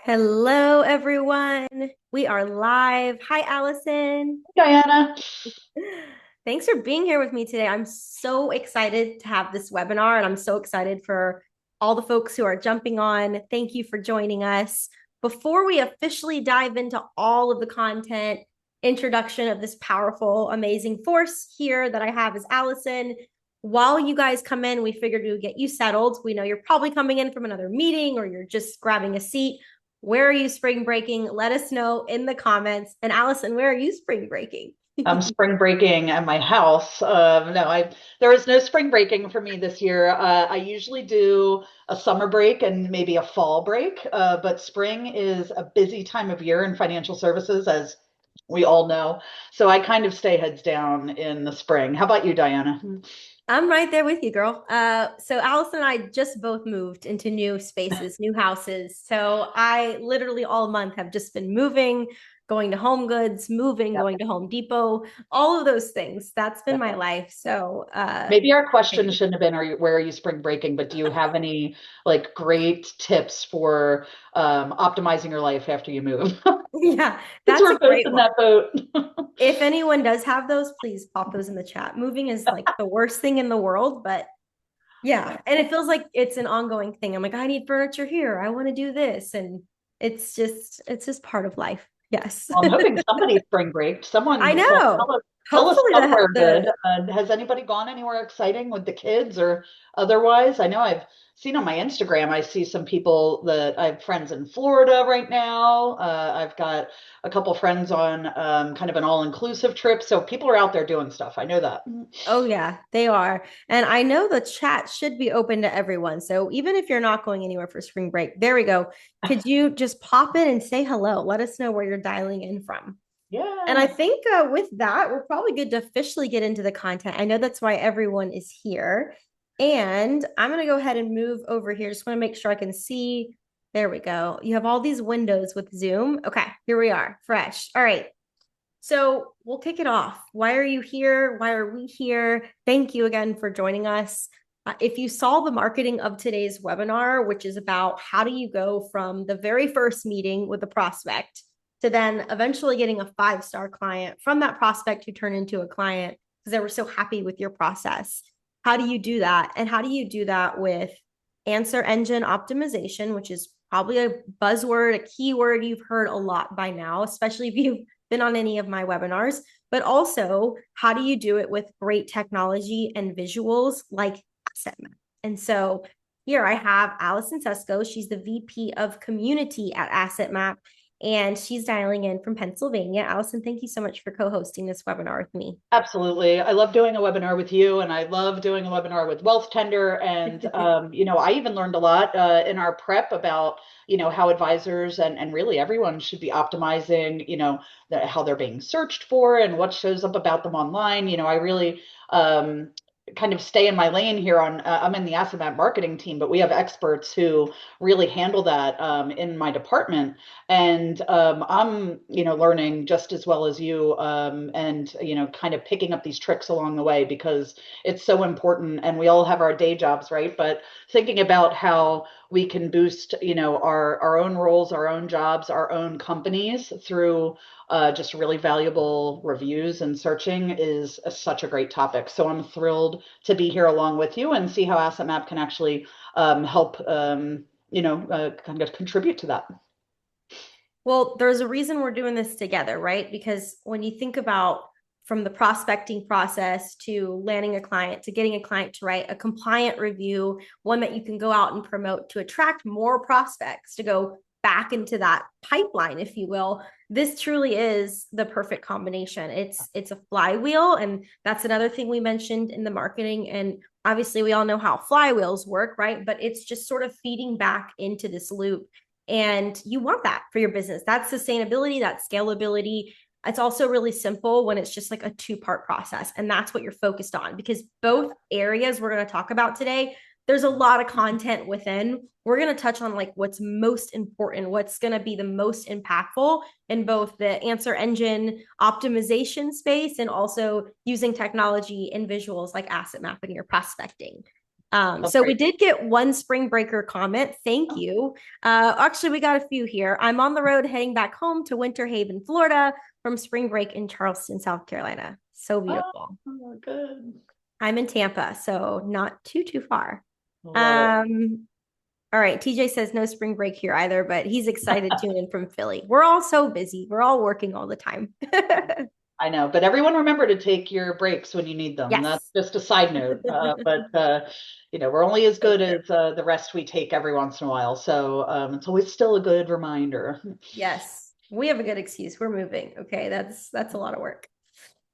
Hello, everyone. We are live. Hi, Allison. Diana. Thanks for being here with me today. I'm so excited to have this webinar, and I'm so excited for all the folks who are jumping on. Thank you for joining us. Before we officially dive into all of the content, introduction of this powerful, amazing force here that I have is Allison. While you guys come in, we figured we would get you settled. We know you're probably coming in from another meeting or you're just grabbing a seat. Where are you spring breaking? Let us know in the comments. And Allison, where are you spring breaking? I'm spring breaking at my house. No, there is no spring breaking for me this year. I usually do a summer break and maybe a fall break, but spring is a busy time of year in financial services, as we all know. So I kind of stay heads down in the spring. How about you, Diana? I'm right there with you, girl. So Allison and I just both moved into new spaces, new houses. So I literally all month have just been moving, going to Home Goods, moving, Yep, going to Home Depot, all of those things. That's been my yep. life. So Maybe our question same. shouldn't have been, where are you spring breaking? But do you have any like great tips for optimizing your life after you move? Yeah, Because that's a we're both great in one. that boat. If anyone does have those, please pop those in the chat. Moving is like the worst thing in the world, but yeah. And it feels like it's an ongoing thing. I'm like, I need furniture here. I want to do this. And it's just part of life. Yes. Well, I'm hoping somebody spring break. I Someone, well, know. tell us Hopefully somewhere good. the Has anybody gone anywhere exciting with the kids or otherwise? I know I've seen on my Instagram, I see some people that I have friends in Florida right now. I've got a couple friends on kind of an all-inclusive trip. So people are out there doing stuff. I know that. Oh yeah, they are. And I know the chat should be open to everyone. So even if you're not going anywhere for spring break, there we go. Could you just pop in and say hello? Let us know where you're dialing in from. And I Yeah. think with that, we're probably good to officially get into the content. I know that's why everyone is here. And I'm going to go ahead and move over here. Just want to make sure I can see. There we go. You have all these windows with Zoom. Okay, here we are, fresh. All right. So we'll kick it off. Why are you here? Why are we here? Thank you again for joining us. If you saw the marketing of today's webinar, which is about how do you go from the very first meeting with the prospect to then eventually getting a five-star client from that prospect who turned into a client because they were so happy with your process. How do you do that? And how do you do that with answer engine optimization, which is probably a buzzword, a keyword you've heard a lot by now, especially if you've been on any of my webinars, but also how do you do it with great technology and visuals like AssetMap? And so here I have Alison Susko. She's the VP of Community at AssetMap, and she's dialing in from Pennsylvania. Allison, thank you so much for co-hosting this webinar with me. Absolutely. I love doing a webinar with you, and I love doing a webinar with Wealthtender. And, I even learned a lot in our prep about, how advisors and really everyone should be optimizing, how they're being searched for and what shows up about them online. I really kind of stay in my lane here I'm in the AssetMap marketing team, but we have experts who really handle that in my department. And I'm, learning just as well as you, and, kind of picking up these tricks along the way because it's so important. And we all have our day jobs, right? But thinking about how we can boost, our own roles, our own jobs, our own companies through just really valuable reviews and searching is such a great topic. So I'm thrilled to be here along with you and see how AssetMap can actually help, kind of contribute to that. Well, there's a reason we're doing this together, right? Because when you think about from the prospecting process to landing a client to getting a client to write a compliant review, one that you can go out and promote to attract more prospects to go back into that pipeline, if you will. This truly is the perfect combination. It's a flywheel, and that's another thing we mentioned in the marketing. And obviously, we all know how flywheels work, right? But it's just sort of feeding back into this loop, and you want that for your business. That's sustainability, that's scalability. It's also really simple when it's just like a two-part process. And that's what you're focused on because both areas we're going to talk about today, there's a lot of content within. We're going to touch on like what's most important, what's going to be the most impactful in both the answer engine optimization space and also using technology and visuals like asset mapping your prospecting. Oh, So we great. did get one spring breaker comment. Thank you. Actually, we got a few here. I'm on the road heading back home to Winter Haven, Florida from spring break in Charleston, South Carolina. So beautiful. Oh, good. I'm in Tampa, so not too far. Love it. Um, all right. TJ says no spring break here either, but he's excited tuning in from Philly. We're all so busy. We're all working all the time. I know, but everyone remember to take your breaks when you need them. That's Yes. just a side note. But we're only as So good true. as the rest we take every once in a while. So it's always still a good reminder. Yes. We have a good excuse. We're moving. Okay. That's a lot of work.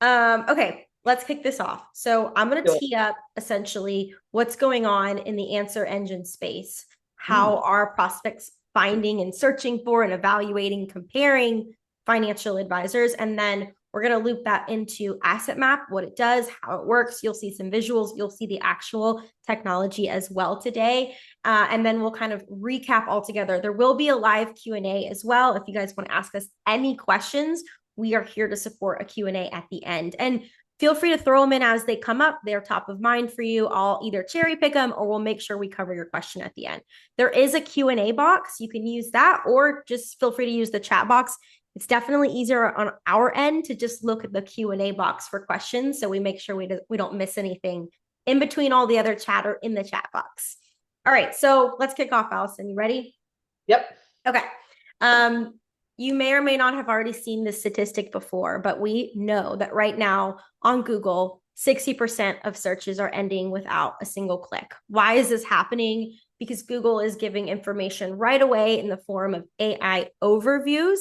Okay, let's kick this off. So I'm going to Do it. tee up essentially what's going on in the answer engine space, Mm. how are prospects finding and searching for and evaluating, comparing financial advisors, and then we're going to loop that into AssetMap, what it does, how it works. You'll see some visuals. You'll see the actual technology as well today. And then we'll kind of recap all together. There will be a live Q&A as well. If you guys want to ask us any questions, we are here to support a Q&A at the end. And feel free to throw them in as they come up. They're top of mind for you. I'll either cherry pick them or we'll make sure we cover your question at the end. There is a Q&A box. You can use that or just feel free to use the chat box. It's definitely easier on our end to just look at the Q&A box for questions so we make sure we don't miss anything in between all the other chatter in the chat box. All right, so let's kick off, Allison. You ready? Yep. Okay. Um, you may or may not have already seen this statistic before, but we know that right now on Google, 60% of searches are ending without a single click. Why is this happening? Because Google is giving information right away in the form of AI overviews.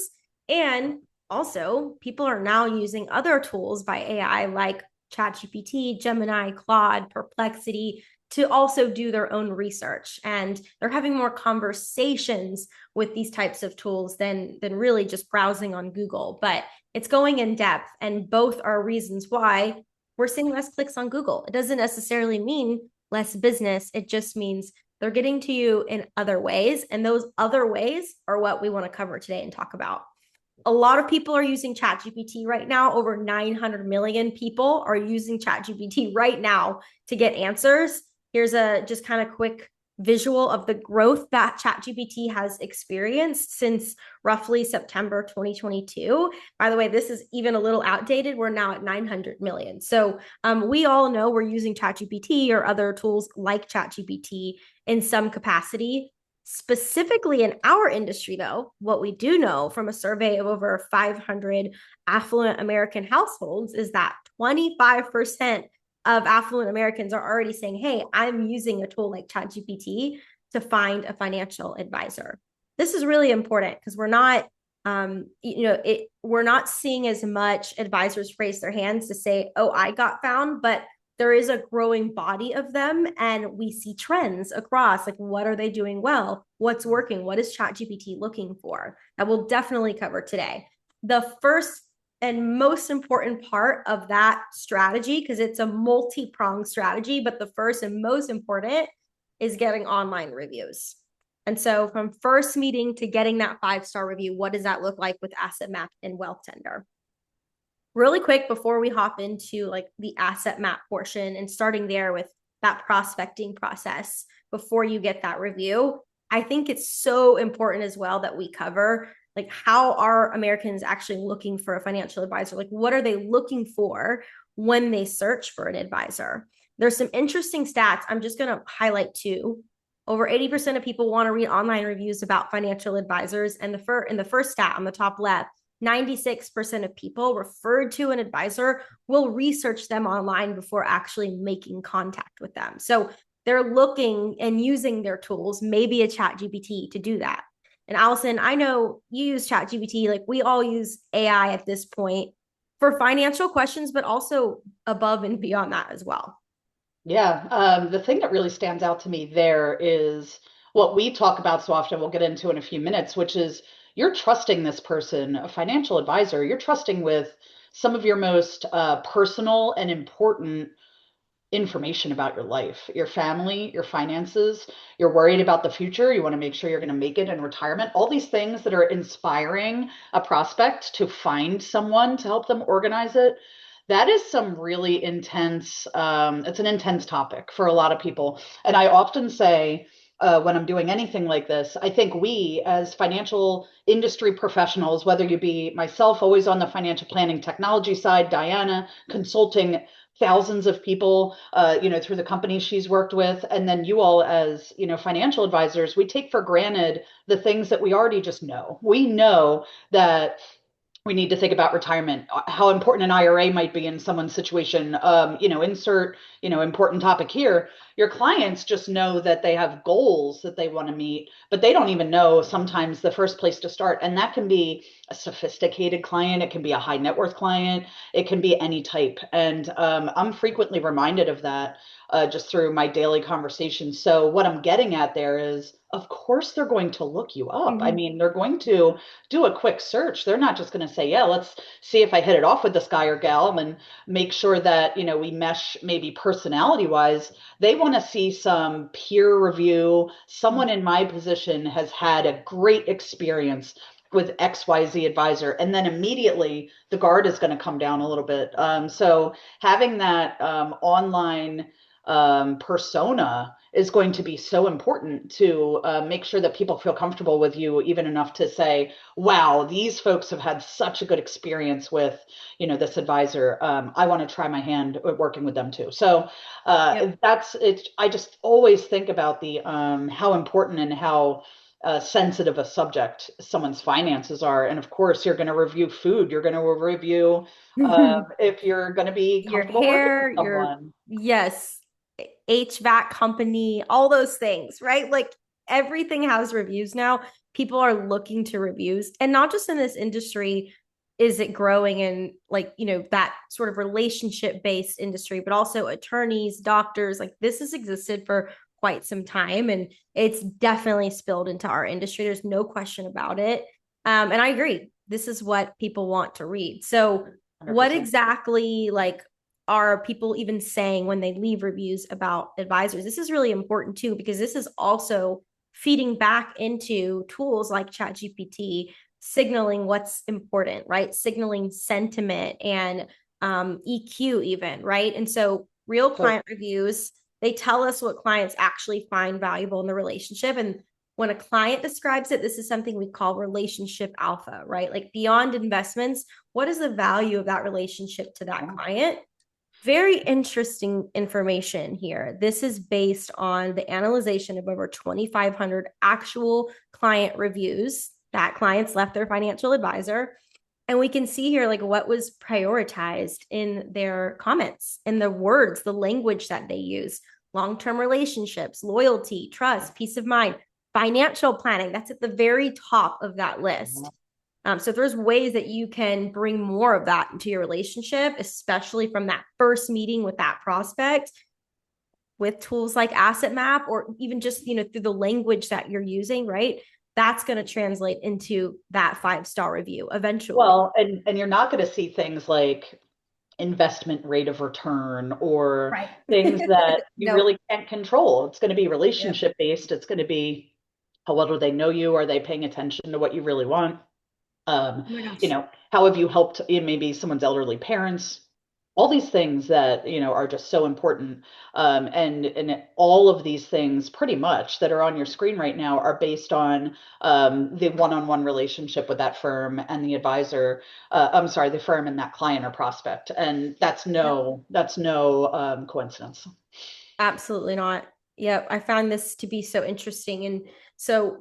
And also, people are now using other tools by AI like ChatGPT, Gemini, Claude, Perplexity to also do their own research. And they're having more conversations with these types of tools than really just browsing on Google. But it's going in depth, and both are reasons why we're seeing less clicks on Google. It doesn't necessarily mean less business. It just means they're getting to you in other ways. And those other ways are what we want to cover today and talk about. A lot of people are using ChatGPT right now. Over 900 million people are using ChatGPT right now to get answers. Here's a just kind of quick visual of the growth that ChatGPT has experienced since roughly September 2022. By the way, this is even a little outdated. We're now at 900 million. So we all know we're using ChatGPT or other tools like ChatGPT in some capacity. Specifically in our industry, though, what we do know from a survey of over 500 affluent American households is that 25% of affluent Americans are already saying, hey, I'm using a tool like ChatGPT to find a financial advisor. This is really important because we're not seeing as much advisors raise their hands to say, oh, I got found, but there is a growing body of them and we see trends across like what are they doing well, what's working, what is ChatGPT looking for, that we'll definitely cover today. The first and most important part of that strategy, because it's a multi-pronged strategy, but the first and most important is getting online reviews. And so from first meeting to getting that 5-star review, what does that look like with AssetMap and Wealthtender? Really quick before we hop into like the AssetMap portion and starting there with that prospecting process before you get that review, I think it's so important as well that we cover like how are Americans actually looking for a financial advisor? Like what are they looking for when they search for an advisor? There's some interesting stats. I'm just going to highlight two. Over 80% of people want to read online reviews about financial advisors. And in the first stat on the top left, 96% of people referred to an advisor will research them online before actually making contact with them. So they're looking and using their tools, maybe a ChatGPT to do that. And Allison, I know you use ChatGPT, like we all use AI at this point for financial questions, but also above and beyond that as well. Yeah. The thing that really stands out to me there is what we talk about so often, we'll get into in a few minutes, which is you're trusting this person, a financial advisor, you're trusting with some of your most personal and important information about your life, your family, your finances. You're worried about the future. You want to make sure you're going to make it in retirement. All these things that are inspiring a prospect to find someone to help them organize it. That is some really intense, it's an intense topic for a lot of people. And I often say, when I'm doing anything like this, I think we as financial industry professionals, whether you be myself, always on the financial planning technology side, Diana, consulting thousands of people, through the companies she's worked with, and then you all as, financial advisors, we take for granted the things that we already just know. We know that we need to think about retirement, how important an IRA might be in someone's situation. Insert, important topic here. Your clients just know that they have goals that they want to meet, but they don't even know sometimes the first place to start. And that can be a sophisticated client. It can be a high net worth client. It can be any type. And I'm frequently reminded of that just through my daily conversations. So what I'm getting at there is, of course, they're going to look you up. I Mhm. mean, they're going to do a quick search. They're not just going to say, yeah, let's see if I hit it off with this guy or gal and make sure that, we mesh maybe personality wise. They want to see some peer review. Someone in my position has had a great experience with XYZ advisor. And then immediately the guard is going to come down a little bit. So having that online persona is going to be so important to make sure that people feel comfortable with you even enough to say, wow, these folks have had such a good experience with, this advisor. I want to try my hand at working with them too. So Yep. that's it. I just always think about the how important and how sensitive a subject someone's finances are. And of course, you're going to review food. You're going to review if you're going to be Your comfortable working with hair, your, someone. yes, HVAC company, all those things, right? Like everything has reviews now. People are looking to reviews, and not just in this industry is it growing in, like, that sort of relationship based industry, but also attorneys, doctors, like this has existed for quite some time, and it's definitely spilled into our industry. There's no question about it. And I agree. This is what people want to read. So what 100%. exactly, like, are people even saying when they leave reviews about advisors? This is really important too, because this is also feeding back into tools like ChatGPT, signaling what's important, right? Signaling sentiment and EQ, even, right? And so, real So client reviews, they tell us what clients actually find valuable in the relationship. And when a client describes it, this is something we call relationship alpha, right? Like beyond investments, what is the value of that relationship to that yeah. client? Very interesting information here. This is based on the analyzation of over 2,500 actual client reviews that clients left their financial advisor. And we can see here, like, what was prioritized in their comments, in the words, the language that they use: long-term relationships, loyalty, trust, peace of mind, financial planning. That's at the very top of that list. So if there's ways that you can bring more of that into your relationship, especially from that first meeting with that prospect, with tools like AssetMap, or even just, through the language that you're using, right? That's going to translate into that 5-star review eventually. Well, and you're not going to see things like investment rate of return or Right. things that you Nope. really can't control. It's going to be Yep. relationship based. It's going to be how well do they know you? Are they paying attention to what you really want? um, Oh my gosh. how have you helped maybe someone's elderly parents? All these things that are just so important, and all of these things pretty much that are on your screen right now are based on the one-on-one relationship with that firm and the advisor. I'm sorry, the firm and that client or prospect, and Yep. that's no coincidence. Absolutely not. Yep. I found this to be so interesting. And so,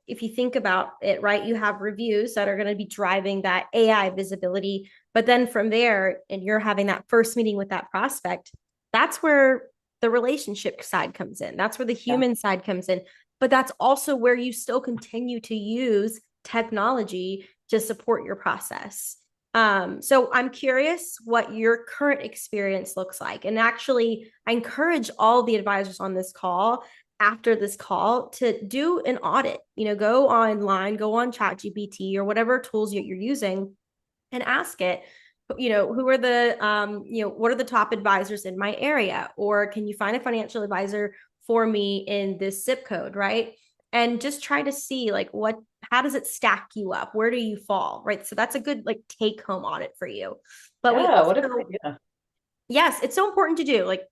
if you think about it, right, you have reviews that are going to be driving that AI visibility. But then from there, and you're having that first meeting with that prospect, that's where the relationship side comes in. That's where the Yeah. human side comes in. But that's also where you still continue to use technology to support your process. So I'm curious what your current experience looks like. And actually, I encourage all the advisors on this call, after this call, to do an audit. Go online, go on ChatGPT or whatever tools you're using, and ask it, who are the, what are the top advisors in my area? Or can you find a financial advisor for me in this zip code, right? and just try to see like how does it stack you up? Where do you fall? Right. So that's a good like take home audit for you. But we Yeah, what a great, also, yeah. yes, it's so important to do. Like,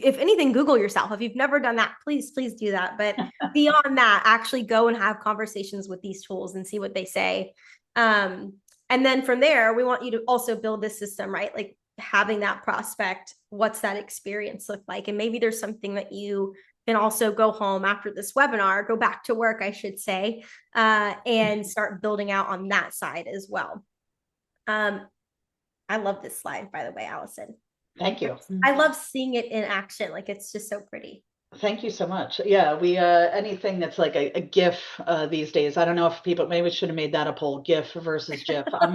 if anything, Google yourself. If you've never done that, please do that. But beyond that, actually go and have conversations with these tools and see what they say. Um, and then from there, we want you to also build this system, right? Like having that prospect, what's that experience look like? And maybe there's something that you can also go home after this webinar, go back to work, I should say, and start building out on that side as well. Um, I love this slide, by the way, Allison. Thank you. I love seeing it in action. Like it's just so pretty. Thank you so much. Yeah, we anything that's like a GIF these days. I don't know if people maybe we should have made that a poll, GIF versus GIF. I'm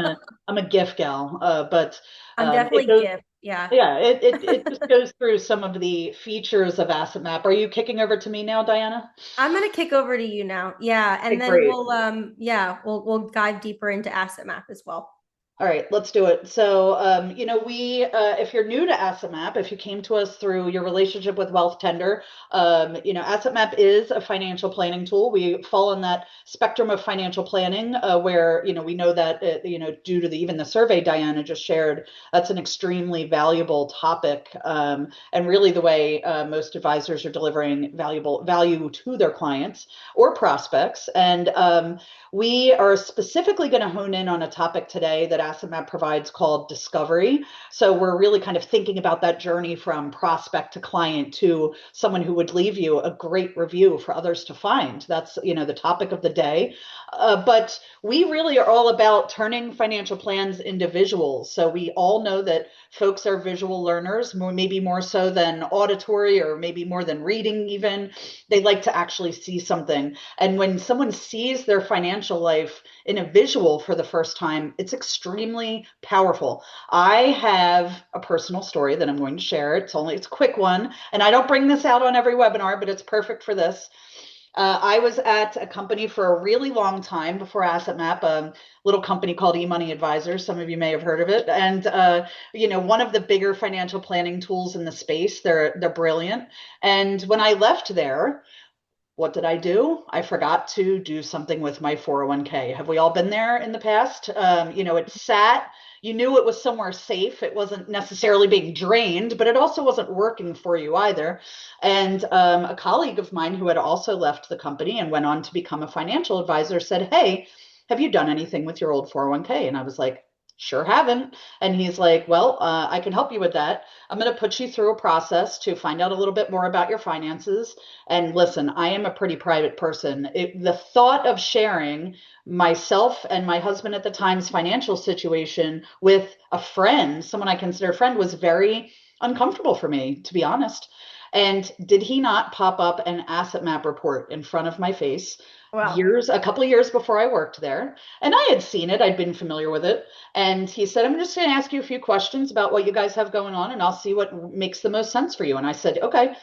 a GIF gal, but I'm it definitely goes gift. Yeah. yeah, it just goes through some of the features of AssetMap. Are you kicking over to me now, Diana? I'm gonna kick over to you now. Yeah. And Okay, then great. we'll dive deeper into AssetMap as well. All right, let's do it. So, if you're new to AssetMap, if you came to us through your relationship with Wealthtender, AssetMap is a financial planning tool. We fall in that spectrum of financial planning where, we know that, due to even the survey Diana just shared, that's an extremely valuable topic. And really the way most advisors are delivering valuable value to their clients or prospects. And we are specifically going to hone in on a topic today that AssetMap provides called discovery. So we're really kind of thinking about that journey from prospect to client to someone who would leave you a great review for others to find. That's, the topic of the day. But we really are all about turning financial plans into visuals. So we all know that folks are visual learners, maybe more so than auditory or maybe more than reading even. They like to actually see something. And when someone sees their financial life in a visual for the first time, it's extremely powerful. I have a personal story that I'm going to share. It's a quick one, and I don't bring this out on every webinar, but it's perfect for this. I was at a company for a really long time before AssetMap, a little company called eMoney Advisors. Some of you may have heard of it. And one of the bigger financial planning tools in the space. They're brilliant. And when I left there, what did I do? I forgot to do something with my 401k. Have we all been there in the past? It sat, you knew it was somewhere safe. It wasn't necessarily being drained, but it also wasn't working for you either. And a colleague of mine who had also left the company and went on to become a financial advisor said, "Hey, have you done anything with your old 401k?" And I was like, "Sure haven't." And he's like, "Well, I can help you with that. I'm going to put you through a process to find out a little bit more about your finances. And listen, I am a pretty private person. The thought of sharing myself and my husband at the time's financial situation with a friend, someone I consider a friend, was very uncomfortable for me, to be honest. And did he not pop up an asset map report in front of my face Wow. a couple of years before I worked there? And I had seen it, I'd been familiar with it. And he said, "I'm just going to ask you a few questions about what you guys have going on, and I'll see what makes the most sense for you." And I said, "Okay."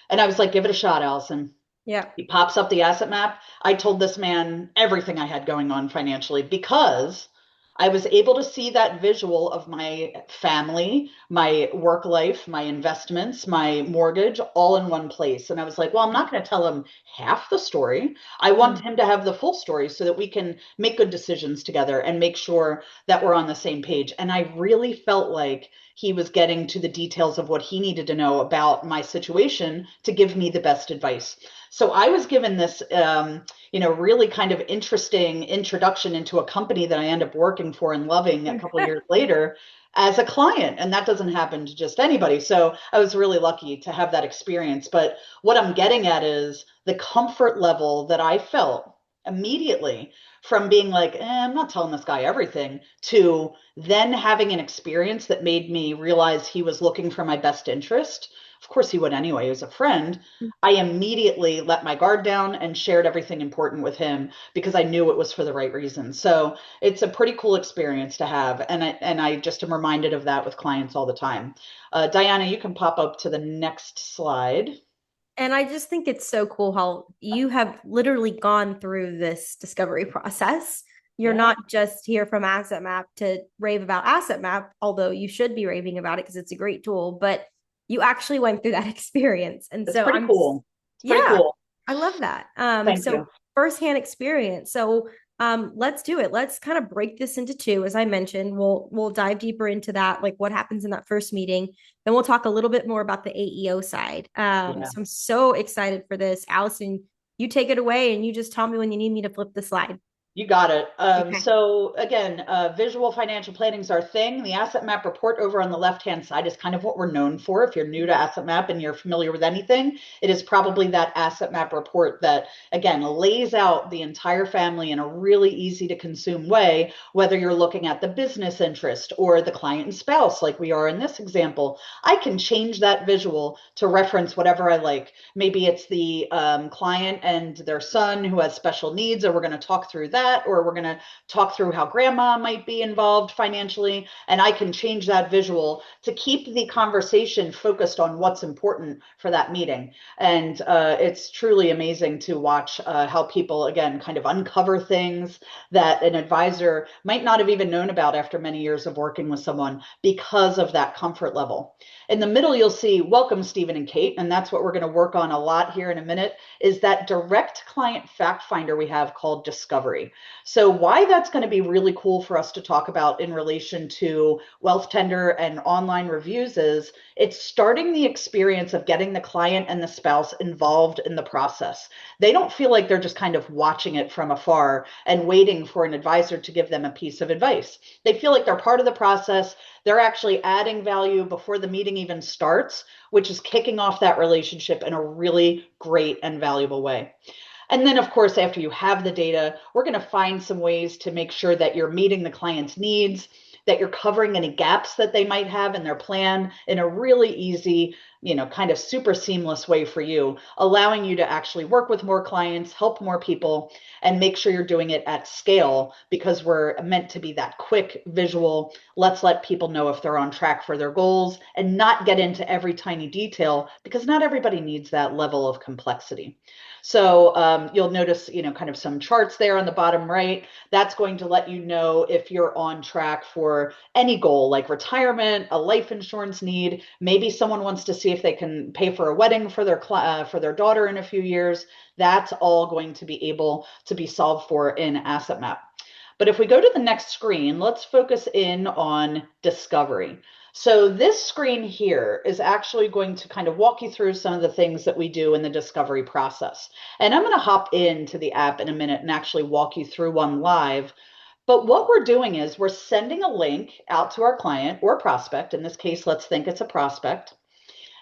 And I was like, "Give it a shot, Allison." Yeah. He pops up the asset map. I told this man everything I had going on financially because I was able to see that visual of my family, my work life, my investments, my mortgage all in one place. And I was like, well, I'm not going to tell him half the story. I want Mm. him to have the full story so that we can make good decisions together and make sure that we're on the same page. And I really felt like he was getting to the details of what he needed to know about my situation to give me the best advice. So I was given this really kind of interesting introduction into a company that I end up working for and loving a couple of years later as a client. And that doesn't happen to just anybody. So I was really lucky to have that experience. But what I'm getting at is the comfort level that I felt immediately from being like, I'm not telling this guy everything, to then having an experience that made me realize he was looking for my best interest. Of course, he would anyway, he was a friend. I immediately let my guard down and shared everything important with him because I knew it was for the right reasons. So it's a pretty cool experience to have. And I just am reminded of that with clients all the time. Diana, you can pop up to the next slide. And I just think it's so cool how you have literally gone through this discovery process. You're Yeah, not just here from AssetMap to rave about AssetMap, although you should be raving about it because it's a great tool, but you actually went through that experience. And it's so pretty cool. It's pretty yeah, cool. I love that. Thank So you. firsthand experience. So let's do it. Let's kind of break this into two. As I mentioned, we'll dive deeper into that, like what happens in that first meeting. Then we'll talk a little bit more about the AEO side. Yeah. So I'm so excited for this. Allison, you take it away and you just tell me when you need me to flip the slide. You got it. Okay. So again, visual financial planning is our thing. The asset map report over on the left-hand side is kind of what we're known for. If you're new to asset map and you're familiar with anything, it is probably that asset map report that, again, lays out the entire family in a really easy to consume way, whether you're looking at the business interest or the client and spouse, like we are in this example. I can change that visual to reference whatever I like. Maybe it's the client and their son who has special needs, or we're going to talk through that, or we're going to talk through how grandma might be involved financially. And I can change that visual to keep the conversation focused on what's important for that meeting. And it's truly amazing to watch how people, again, kind of uncover things that an advisor might not have even known about after many years of working with someone because of that comfort level. In the middle, you'll see welcome, Stephen and Kate, and that's what we're going to work on a lot here in a minute, is that direct client fact finder we have called Discovery. So why that's going to be really cool for us to talk about in relation to Wealthtender and online reviews is it's starting the experience of getting the client and the spouse involved in the process. They don't feel like they're just kind of watching it from afar and waiting for an advisor to give them a piece of advice. They feel like they're part of the process. They're actually adding value before the meeting even starts, which is kicking off that relationship in a really great and valuable way. And then, of course, after you have the data, we're going to find some ways to make sure that you're meeting the client's needs, that you're covering any gaps that they might have in their plan in a really easy, kind of super seamless way for you, allowing you to actually work with more clients, help more people, and make sure you're doing it at scale because we're meant to be that quick visual. Let's let people know if they're on track for their goals and not get into every tiny detail because not everybody needs that level of complexity. So you'll notice, kind of some charts there on the bottom right. That's going to let you know if you're on track for any goal like retirement, a life insurance need. Maybe someone wants to see if they can pay for a wedding for their daughter in a few years. That's all going to be able to be solved for in AssetMap. But if we go to the next screen, let's focus in on discovery. So this screen here is actually going to kind of walk you through some of the things that we do in the discovery process. And I'm going to hop into the app in a minute and actually walk you through one live. But what we're doing is we're sending a link out to our client or prospect. In this case, let's think it's a prospect.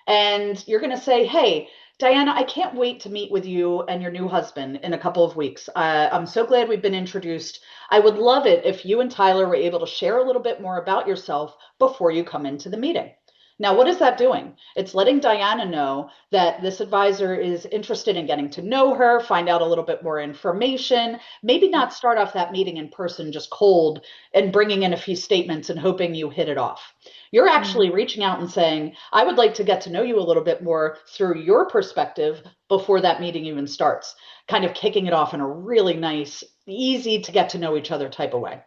And you're going to say, hey, Diana, I can't wait to meet with you and your new husband in a couple of weeks. I'm so glad we've been introduced. I would love it if you and Tyler were able to share a little bit more about yourself before you come into the meeting. Now, what is that doing? It's letting Diana know that this advisor is interested in getting to know her, find out a little bit more information, maybe not start off that meeting in person just cold and bringing in a few statements and hoping you hit it off. You're Mhm. actually reaching out and saying, I would like to get to know you a little bit more through your perspective before that meeting even starts, kind of kicking it off in a really nice, easy to get to know each other type of way.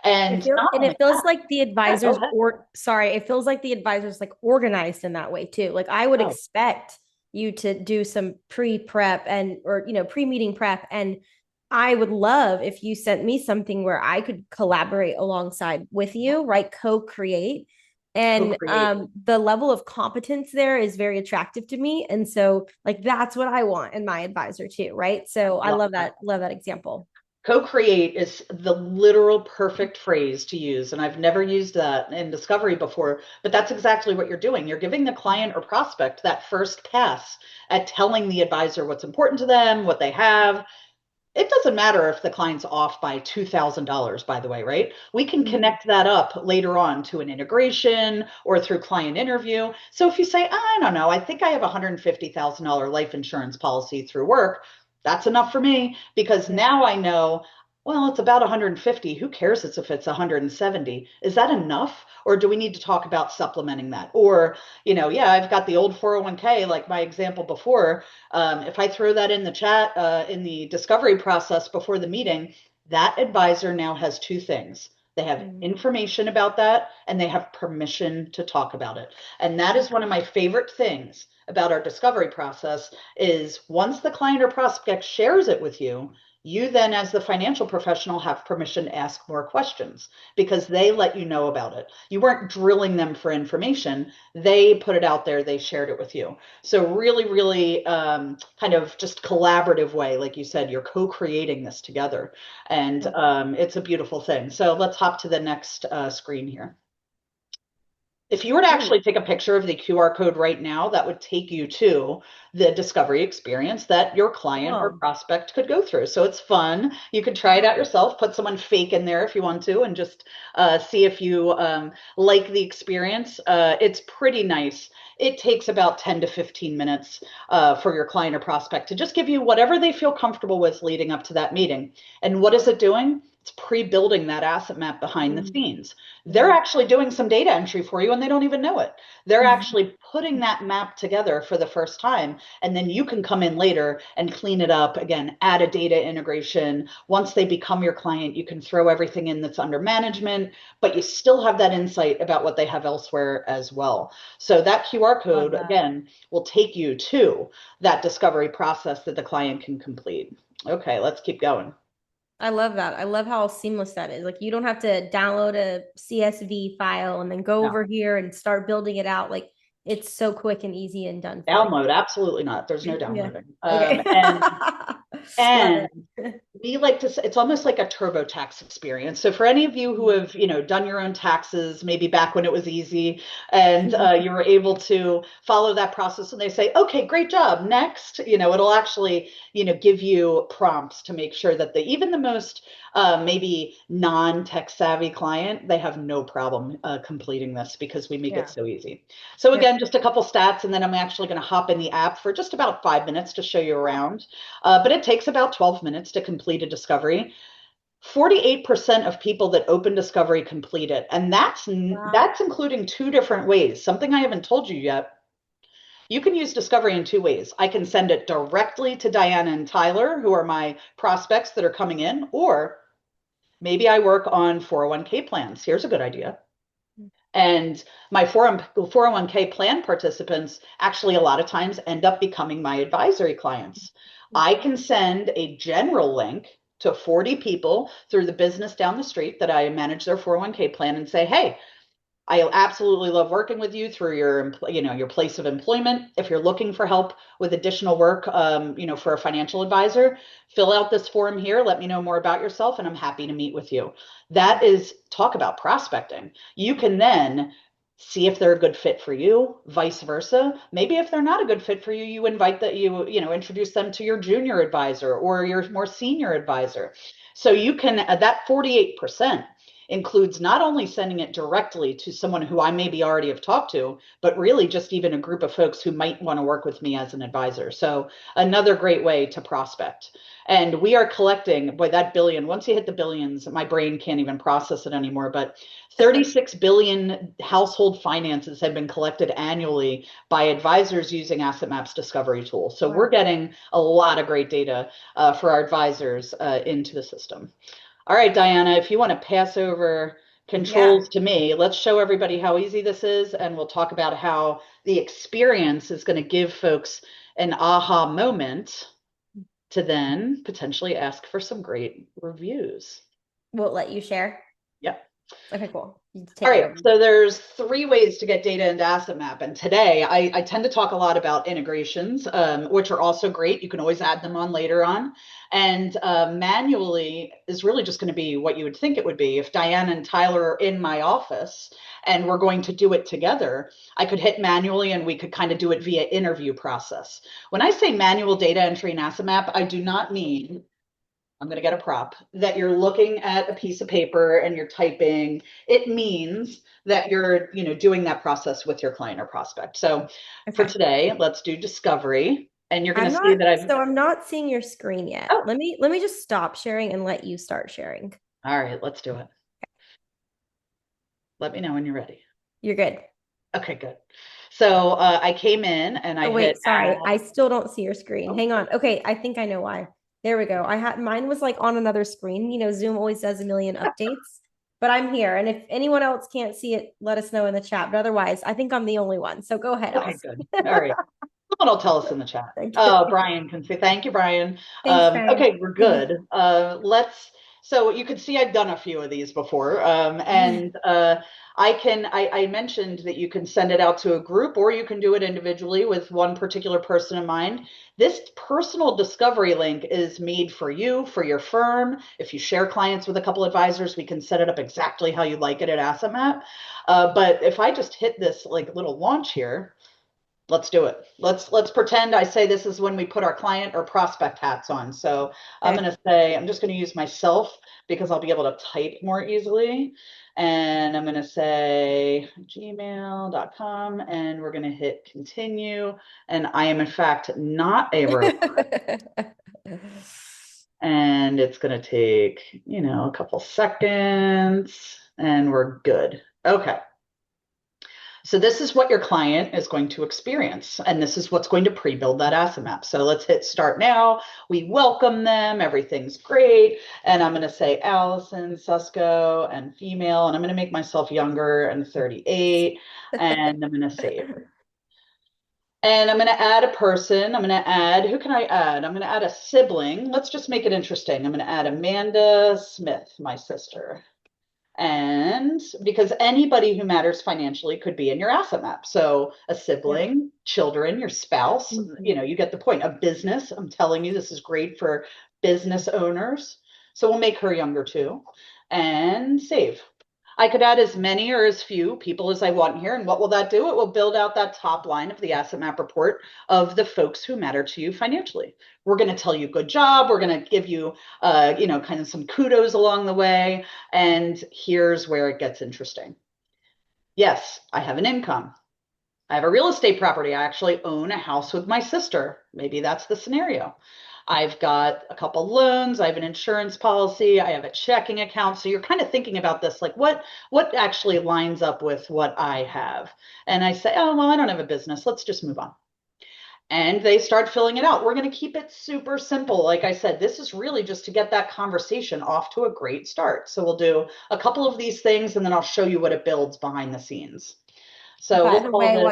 And not And only it feels that, like the yeah, go advisors ahead. or sorry, it feels like the advisors like organized in that way too. Like I would Oh, expect you to do some pre-prep and or pre-meeting prep, and I would love if you sent me something where I could collaborate alongside with yeah, you, right? Co-create. And co-create. the level of competence there is very attractive to me. And so like that's what I want in my advisor too, right? So I Love that. love that example. Co-create is the literal perfect phrase to use, and I've never used that in discovery before, but that's exactly what you're doing. You're giving the client or prospect that first pass at telling the advisor what's important to them, what they have. It doesn't matter if the client's off by $2,000, by the way, right? We can Mhm. connect that up later on to an integration or through client interview. So if you say, I don't know, I think I have a $150,000 life insurance policy through work, that's enough for me because Yeah. now I know, well, it's about 150. Who cares if it's 170? Is that enough? Or do we need to talk about supplementing that? Or, yeah, I've got the old 401k, like my example before. If I throw that in the chat in the discovery process before the meeting, that advisor now has two things. They have Mm. information about that, and they have permission to talk about it. And that is one of my favorite things about our discovery process is once the client or prospect shares it with you, you then, as the financial professional, have permission to ask more questions because they let you know about it. You weren't drilling them for information. They put it out there, they shared it with you. So, really, really kind of just collaborative way. Like you said, you're co creating this together. And it's a beautiful thing. So, let's hop to the next screen here. If you were to Ooh. actually take a picture of the QR code right now, that would take you to the discovery experience that your client or Oh, prospect could go through. So it's fun. You could try it out yourself, put someone fake in there if you want to, and just see if you like the experience. It's pretty nice. It takes about 10 to 15 minutes for your client or prospect to just give you whatever they feel comfortable with leading up to that meeting. And what is it doing? It's pre-building that asset map behind the mm, scenes. They're mm, actually doing some data entry for you and they don't even know it. They're mm. actually putting that map together for the first time. And then you can come in later and clean it up again, add a data integration. Once they become your client, you can throw everything in that's under management, but you still have that insight about what they have elsewhere as well. So that QR Love code, that. again, will take you to that discovery process that the client can complete. Okay, let's keep going. I love that. I love how seamless that is. Like you don't have to download a CSV file and then go No. over here and start building it out. Like it's so quick and easy and done for you. Download, absolutely not. There's no Yeah. downloading. Okay. Love And it. we like to say it's almost like a TurboTax experience. So for any of you who have, done your own taxes, maybe back when it was easy, and you were able to follow that process, and they say, "Okay, great job. Next," it'll actually, give you prompts to make sure that even the most maybe non-tech savvy client, they have no problem completing this because we make it Yeah. so easy. So Yep. again, just a couple stats, and then I'm actually going to hop in the app for just about 5 minutes to show you around. But it takes about 12 minutes to complete a discovery. 48% of people that open discovery complete it. And Wow. that's including two different ways. Something I haven't told you yet. You can use discovery in two ways. I can send it directly to Diana and Tyler, who are my prospects that are coming in, or maybe I work on 401k plans. Here's a good idea. And my 401k plan participants actually a lot of times end up becoming my advisory clients. I can send a general link to 40 people through the business down the street that I manage their 401k plan and say, hey, I absolutely love working with you through your place of employment. If you're looking for help with additional work, for a financial advisor, fill out this form here. Let me know more about yourself, and I'm happy to meet with you. That is talk about prospecting. You can then see if they're a good fit for you, vice versa. Maybe if they're not a good fit for you, you invite that introduce them to your junior advisor or your more senior advisor. So you can that 48% includes not only sending it directly to someone who I maybe already have talked to, but really just even a group of folks who might want to work with me as an advisor. So another great way to prospect. And we are collecting, boy, that billion, once you hit the billions, my brain can't even process it anymore, but 36 billion household finances have been collected annually by advisors using AssetMap's discovery tool. So we're Wow. getting a lot of great data for our advisors into the system. All right, Diana, if you want to pass over Yeah. controls to me, let's show everybody how easy this is, and we'll talk about how the experience is going to give folks an aha moment to then potentially ask for some great reviews. We'll let you share. Yep. Okay, cool. You All take it right, over. so there's three ways to get data into AssetMap, and today I tend to talk a lot about integrations, which are also great. You can always add them on later on, and manually is really just going to be what you would think it would be. If Diane and Tyler are in my office and we're going to do it together, I could hit manually and we could kind of do it via interview process. When I say manual data entry in AssetMap, I do not mean I'm going to get a prop that you're looking at a piece of paper and you're typing. It means that you're, doing that process with your client or prospect. So for Okay. today, let's do discovery. And you're going to see that I've, I'm not seeing your screen yet. oh, Let me just stop sharing and let you start sharing. all right, let's do it. Let me know when you're ready. You're good. Okay, good. So I came in and I Oh hit wait, add. sorry. I still don't see your screen. Oh, Hang on. Okay, I think I know why. There we go. I had mine was like on another screen. You know, Zoom always does a million updates. but I'm here. And if anyone else can't see it, let us know in the chat. But otherwise, I think I'm the only one. So go ahead, Okay, Alison. good. All right. Someone will tell us in the chat. Thank you. Oh, Brian can say thank you, Brian. Thanks, Brian. Okay, we're good. So you can see I've done a few of these before. And I mentioned that you can send it out to a group or you can do it individually with one particular person in mind. This personal discovery link is made for you, for your firm. If you share clients with a couple advisors, we can set it up exactly how you like it at AssetMap. But if I just hit this like little launch here, let's do it. Let's pretend I say this is when we put our client or prospect hats on. So I'm Okay. going to say I'm just going to use myself because I'll be able to type more easily. And I'm going to say gmail.com and we're going to hit continue. And I am in fact not a robot. And it's going to take, a couple seconds and we're good. Okay. So this is what your client is going to experience, and this is what's going to pre-build that asset map. So let's hit start now. We welcome them. Everything's great. And I'm going to say Alison Susko and female, and I'm going to make myself younger and 38, and I'm going to save. And I'm going to add a person. I'm going to add, who can I add? I'm going to add a sibling. Let's just make it interesting. I'm going to add Amanda Smith, my sister. And because anybody who matters financially could be in your asset map. So a Yeah. sibling, children, your spouse, Mhm. you get the point. A business, I'm telling you, this is great for business owners. So we'll make her younger too. And save. I could add as many or as few people as I want here. And what will that do? It will build out that top line of the asset map report of the folks who matter to you financially. We're going to tell you good job. We're going to give you, kind of some kudos along the way. And here's where it gets interesting. Yes, I have an income. I have a real estate property. I actually own a house with my sister. Maybe that's the scenario. I've got a couple loans. I have an insurance policy. I have a checking account. So you're kind of thinking about this, like what actually lines up with what I have. And I say, oh, well, I don't have a business. Let's just move on. And they start filling it out. We're going to keep it super simple. Like I said, this is really just to get that conversation off to a great start. So we'll do a couple of these things and then I'll show you what it builds behind the scenes. So By we'll the call way, this.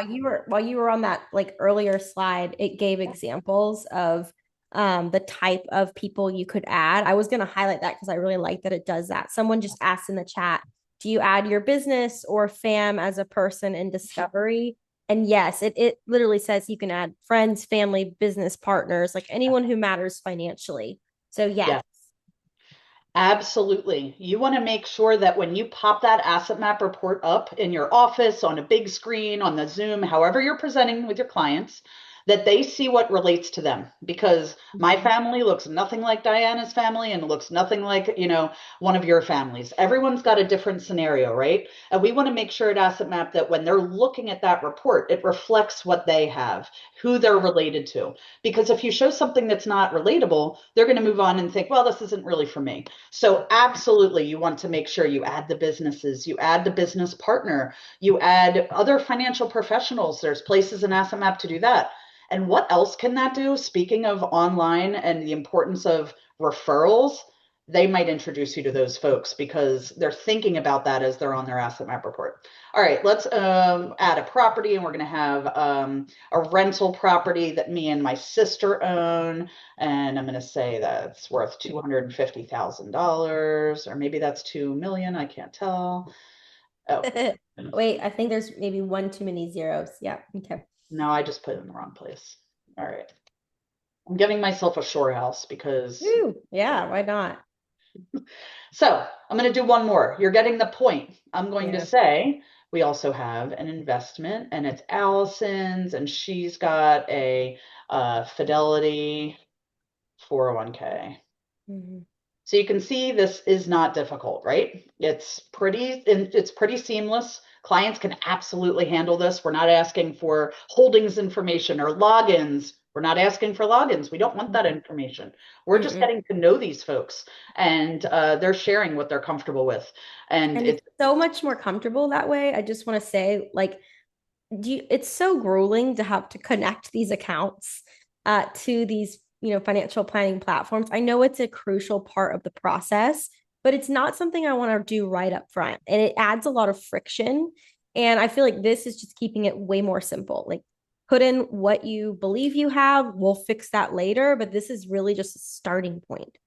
while you were on that like earlier slide, it gave examples of the type of people you could add. I was going to highlight that because I really like that it does that. Someone just asked in the chat, do you add your business or fam as a person in discovery? And yes, it literally says you can add friends, family, business partners, like anyone who matters financially. So yes. Yeah. Absolutely. You want to make sure that when you pop that asset map report up in your office, on a big screen, on the Zoom, however you're presenting with your clients, that they see what relates to them. Because my Mhm. family looks nothing like Diana's family and looks nothing like, one of your families. Everyone's got a different scenario, right? And we want to make sure at Asset Map that when they're looking at that report, it reflects what they have, who they're related to. Because if you show something that's not relatable, they're going to move on and think, well, this isn't really for me. So absolutely, you want to make sure you add the businesses, you add the business partner, you add other financial professionals. There's places in Asset Map to do that. And what else can that do? Speaking of online and the importance of referrals, they might introduce you to those folks because they're thinking about that as they're on their asset map report. All right, let's add a property, and we're going to have a rental property that me and my sister own. And I'm going to say that's worth $250,000, or maybe that's 2 million. I can't tell. Oh, Wait, I think there's maybe one too many zeros. Yeah. Okay. no, I just put it in the wrong place. All right. I'm giving myself a shore house because. Woo. Yeah, why not? So I'm going to do one more. You're getting the point. I'm going to Yeah. say we also have an investment, and it's Allison's, and she's got a Fidelity 401k. Mhm. So you can see this is not difficult, right? It's pretty seamless. Clients can absolutely handle this. We're not asking for holdings information or logins. We're not asking for logins. We don't want that information. We're just Mm-mm. getting to know these folks, and they're sharing what they're comfortable with. And And it's so much more comfortable that way. I just want to say, like, it's so grueling to have to connect these accounts to these, financial planning platforms. I know it's a crucial part of the process, but it's not something I want to do right up front. And it adds a lot of friction. And I feel like this is just keeping it way more simple. Like put in what you believe you have, we'll fix that later, but this is really just a starting point.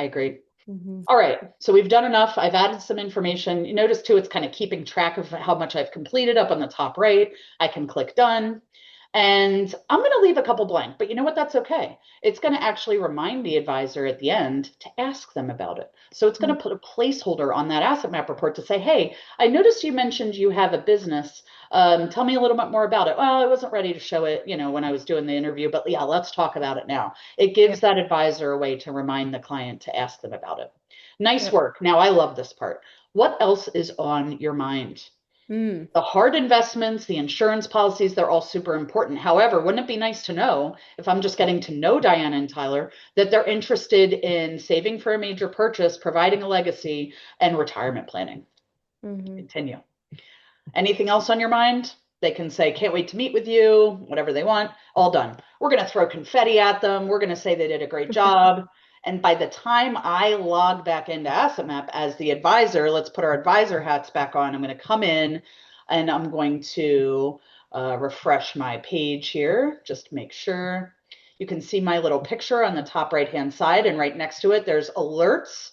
I agree. Mhm. All right, so we've done enough. I've added some information. You notice too, it's kind of keeping track of how much I've completed up on the top right. I can click done. And I'm going to leave a couple blank, but you know what? That's okay. It's going to actually remind the advisor at the end to ask them about it. So it's going to put a placeholder on that asset map report to say, hey, I noticed you mentioned you have a business. Tell me a little bit more about it. Well, I wasn't ready to show it, when I was doing the interview, but yeah, let's talk about it now. It gives Yep. that advisor a way to remind the client to ask them about it. Nice Yep. work. Now, I love this part. What else is on your mind? Mm. The hard investments, the insurance policies, they're all super important. However, wouldn't it be nice to know, if I'm just getting to know Diana and Tyler, that they're interested in saving for a major purchase, providing a legacy, and retirement planning? Hmm. Continue. Anything else on your mind? They can say, can't wait to meet with you, whatever they want, all done. We're going to throw confetti at them. We're going to say they did a great job. And by the time I log back into AssetMap as the advisor, let's put our advisor hats back on. I'm going to come in and I'm going to refresh my page here, just to make sure. You can see my little picture on the top right hand side, and right next to it, there's alerts.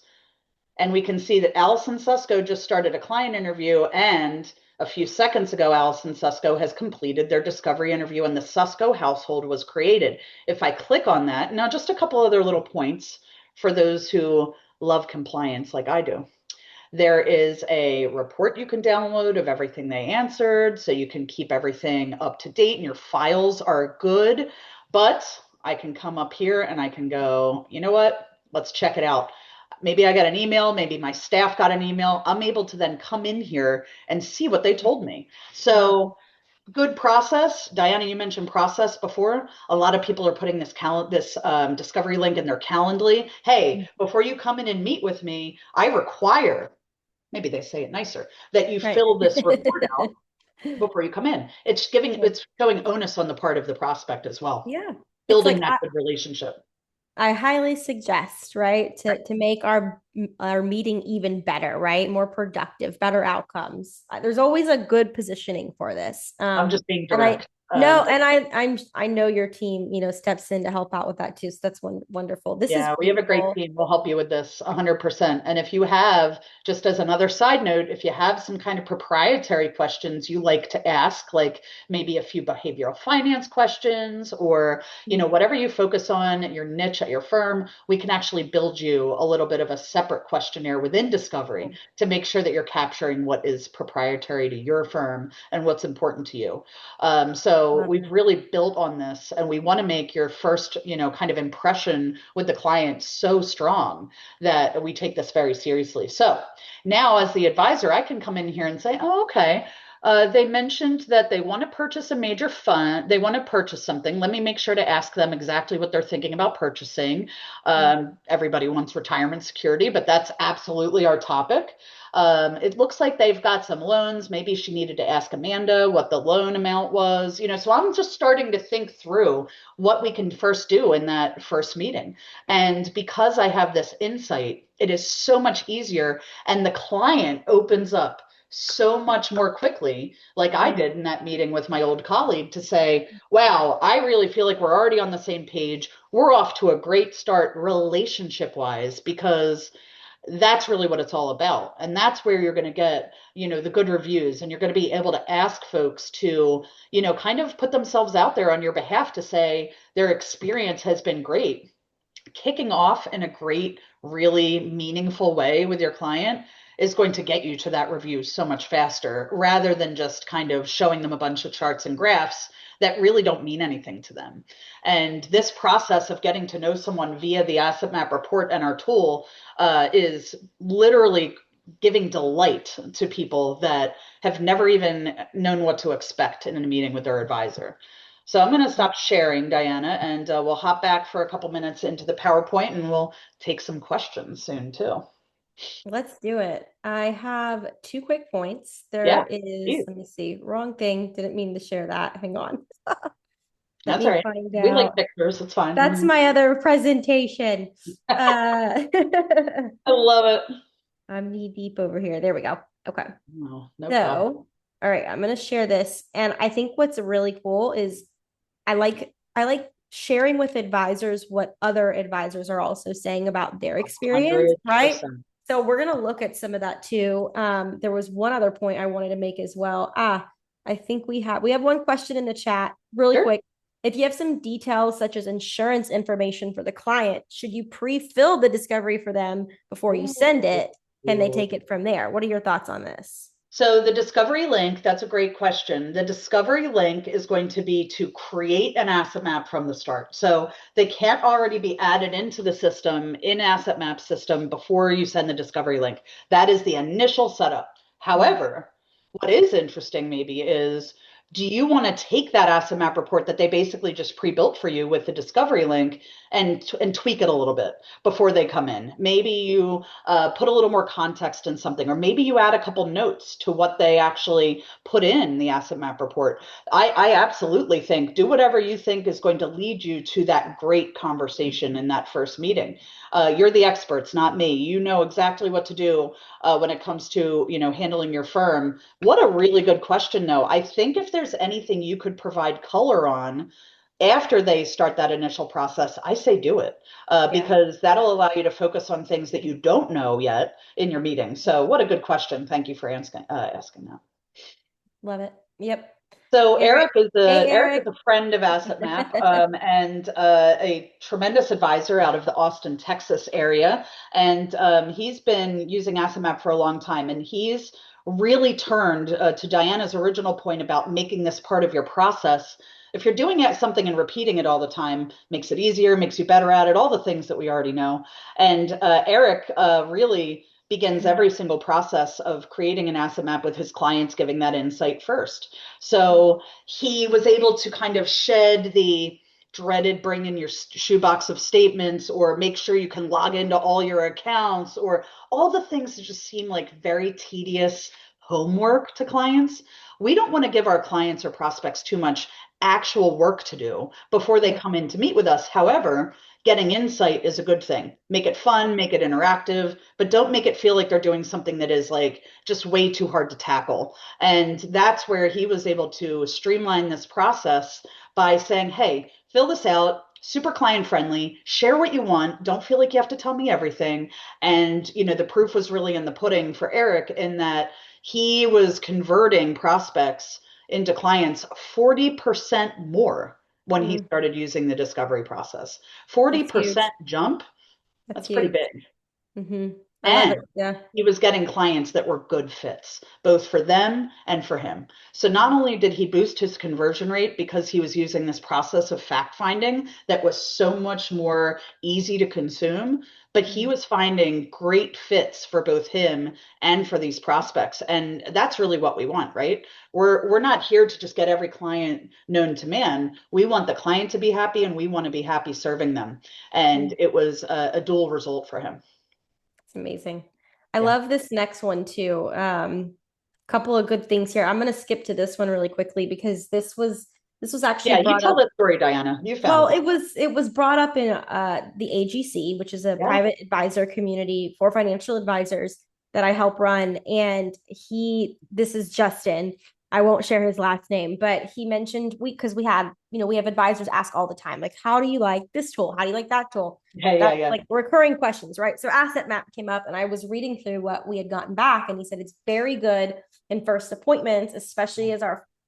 And we can see that Alison Susko just started a client interview, and a few seconds ago, Alison Susko has completed their discovery interview and the Susko household was created. If I click on that, now just a couple other little points for those who love compliance like I do. There is a report you can download of everything they answered, so you can keep everything up to date and your files are good. But I can come up here and I can go, you know what? Let's check it out. Maybe I got an email, maybe my staff got an email. I'm able to then come in here and see what they told me. Love. So good process. Diana, you mentioned process before. A lot of people are putting this discovery link in their Calendly. Hey, before you come in and meet with me, I require, maybe they say it nicer, that you Right. fill this report out before you come in. It's showing onus on the part of the prospect as well, Yeah. It's building like that good relationship. I highly suggest, right, to make our meeting even better, right? More productive, better outcomes. There's always a good positioning for this. I'm just being And I direct. no, and I know your team, steps in to help out with that too. So that's wonderful. This is Yeah, we have a great beautiful. team. We'll help you with this 100%. And if you have, just as another side note, if you have some kind of proprietary questions you like to ask, like maybe a few behavioral finance questions or, whatever you focus on, your niche at your firm, we can actually build you a little bit of a separate questionnaire within Discovery to make sure that you're capturing what is proprietary to your firm and what's important to you. So Love we've it. really built on this, and we want to make your first, kind of impression with the client so strong that we take this very seriously. So now, as the advisor, I can come in here and say, oh, okay. They mentioned that they want to purchase a major fund. They want to purchase something. Let me make sure to ask them exactly what they're thinking about purchasing. Everybody wants retirement security, but that's absolutely our topic. It looks like they've got some loans. Maybe she needed to ask Amanda what the loan amount was. So I'm just starting to think through what we can first do in that first meeting. And because I have this insight, it is so much easier. And the client opens up so much more quickly, like I Mm. did in that meeting with my old colleague, to say, wow, I really feel like we're already on the same page. We're off to a great start relationship wise because that's really what it's all about. And that's where you're going to get, the good reviews, and you're going to be able to ask folks to, kind of put themselves out there on your behalf to say their experience has been great. Kicking off in a great, really meaningful way with your client is going to get you to that review so much faster rather than just kind of showing them a bunch of charts and graphs that really don't mean anything to them. And this process of getting to know someone via the asset map report and our tool is literally giving delight to people that have never even known what to expect in a meeting with their advisor. So I'm going to stop sharing, Diana, and we'll hop back for a couple minutes into the PowerPoint and we'll take some questions soon too. Let's do it. I have two quick points. There Yeah, is, geez, let me see, wrong thing. Didn't mean to share that. Hang on. Let that's all me right. find We like out. pictures. It's That's fine. my other presentation. I love it. I'm knee deep over here. There we go. Okay. No, no problem. So, all right, I'm going to share this. And I think what's really cool is I like sharing with advisors what other advisors are also saying about their experience, right? 100%. So we're going to look at some of that too. There was one other point I wanted to make as well. I think we have one question in the chat really Sure. quick. If you have some details such as insurance information for the client, should you pre-fill the discovery for them before you send it? Can they Ooh. take it from there? What are your thoughts on this? So the discovery link, that's a great question. The discovery link is going to be to create an asset map from the start. So they can't already be added into the system in asset map system before you send the discovery link. That is the initial setup. Mm, However, what is interesting maybe is, do you want to take that asset map report that they basically just pre-built for you with the discovery link and tweak it a little bit before they come in? Maybe you put a little more context in something, or maybe you add a couple notes to what they actually put in the asset map report. I absolutely think do whatever you think is going to lead you to that great conversation in that first meeting. You're the experts, not me. You know exactly what to do when it comes to handling your firm. What a really good question, though. I think if there's anything you could provide color on after they start that initial process, I say do it yeah, because that'll allow you to focus on things that you don't know yet in your meeting. So, what a good question. Thank you for asking that. love it. Yep. So Eric. Hey, Eric is Eric. a friend of AssetMap and a tremendous advisor out of the Austin, Texas area, and he's been using AssetMap for a long time, and he's really turned to Diana's original point about making this part of your process. If you're doing something and repeating it all the time, makes it easier, makes you better at it, all the things that we already know. And Eric really begins every single process of creating an asset map with his clients, giving that insight first. So he was able to kind of shed the dreaded bring in your shoebox of statements or make sure you can log into all your accounts or all the things that just seem like very tedious homework to clients. We don't want to give our clients or prospects too much actual work to do before they Yeah. come in to meet with us. However, getting insight is a good thing. Make it fun, make it interactive, but don't make it feel like they're doing something that is like just way too hard to tackle. And that's where he was able to streamline this process by saying, hey, fill this out, super client friendly, share what you want, don't feel like you have to tell me everything. And, the proof was really in the pudding for Eric in that he was converting prospects into clients 40% more when he Mm, started using the discovery process. that's 40% huge. jump, That's that's pretty huge. big. I love And it. Yeah. he was getting clients that were good fits, both for them and for him. So not only did he boost his conversion rate because he was using this process of fact finding that was so much more easy to consume, but he Mm, was finding great fits for both him and for these prospects. And that's really what we want, right? We're not here to just get every client known to man. We want the client to be happy and we want to be happy serving them. And mm. it was a dual result for him. It's amazing. I Yeah. love this next one too. Couple of good things here. I'm gonna skip to this one really quickly because this was actually Yeah, you brought tell up. that story, Diana. You found Well, it. it was brought up in the AGC, which is a Yeah. private advisor community for financial advisors that I help run. And this is Justin. I won't share his last name, but he mentioned because we have advisors ask all the time, like, how do you like this tool? How do you like that tool? Yeah, yeah, That's yeah. like recurring questions, right? So Asset Map came up and I was reading through what we had gotten back, and he said it's very good in first appointments, especially as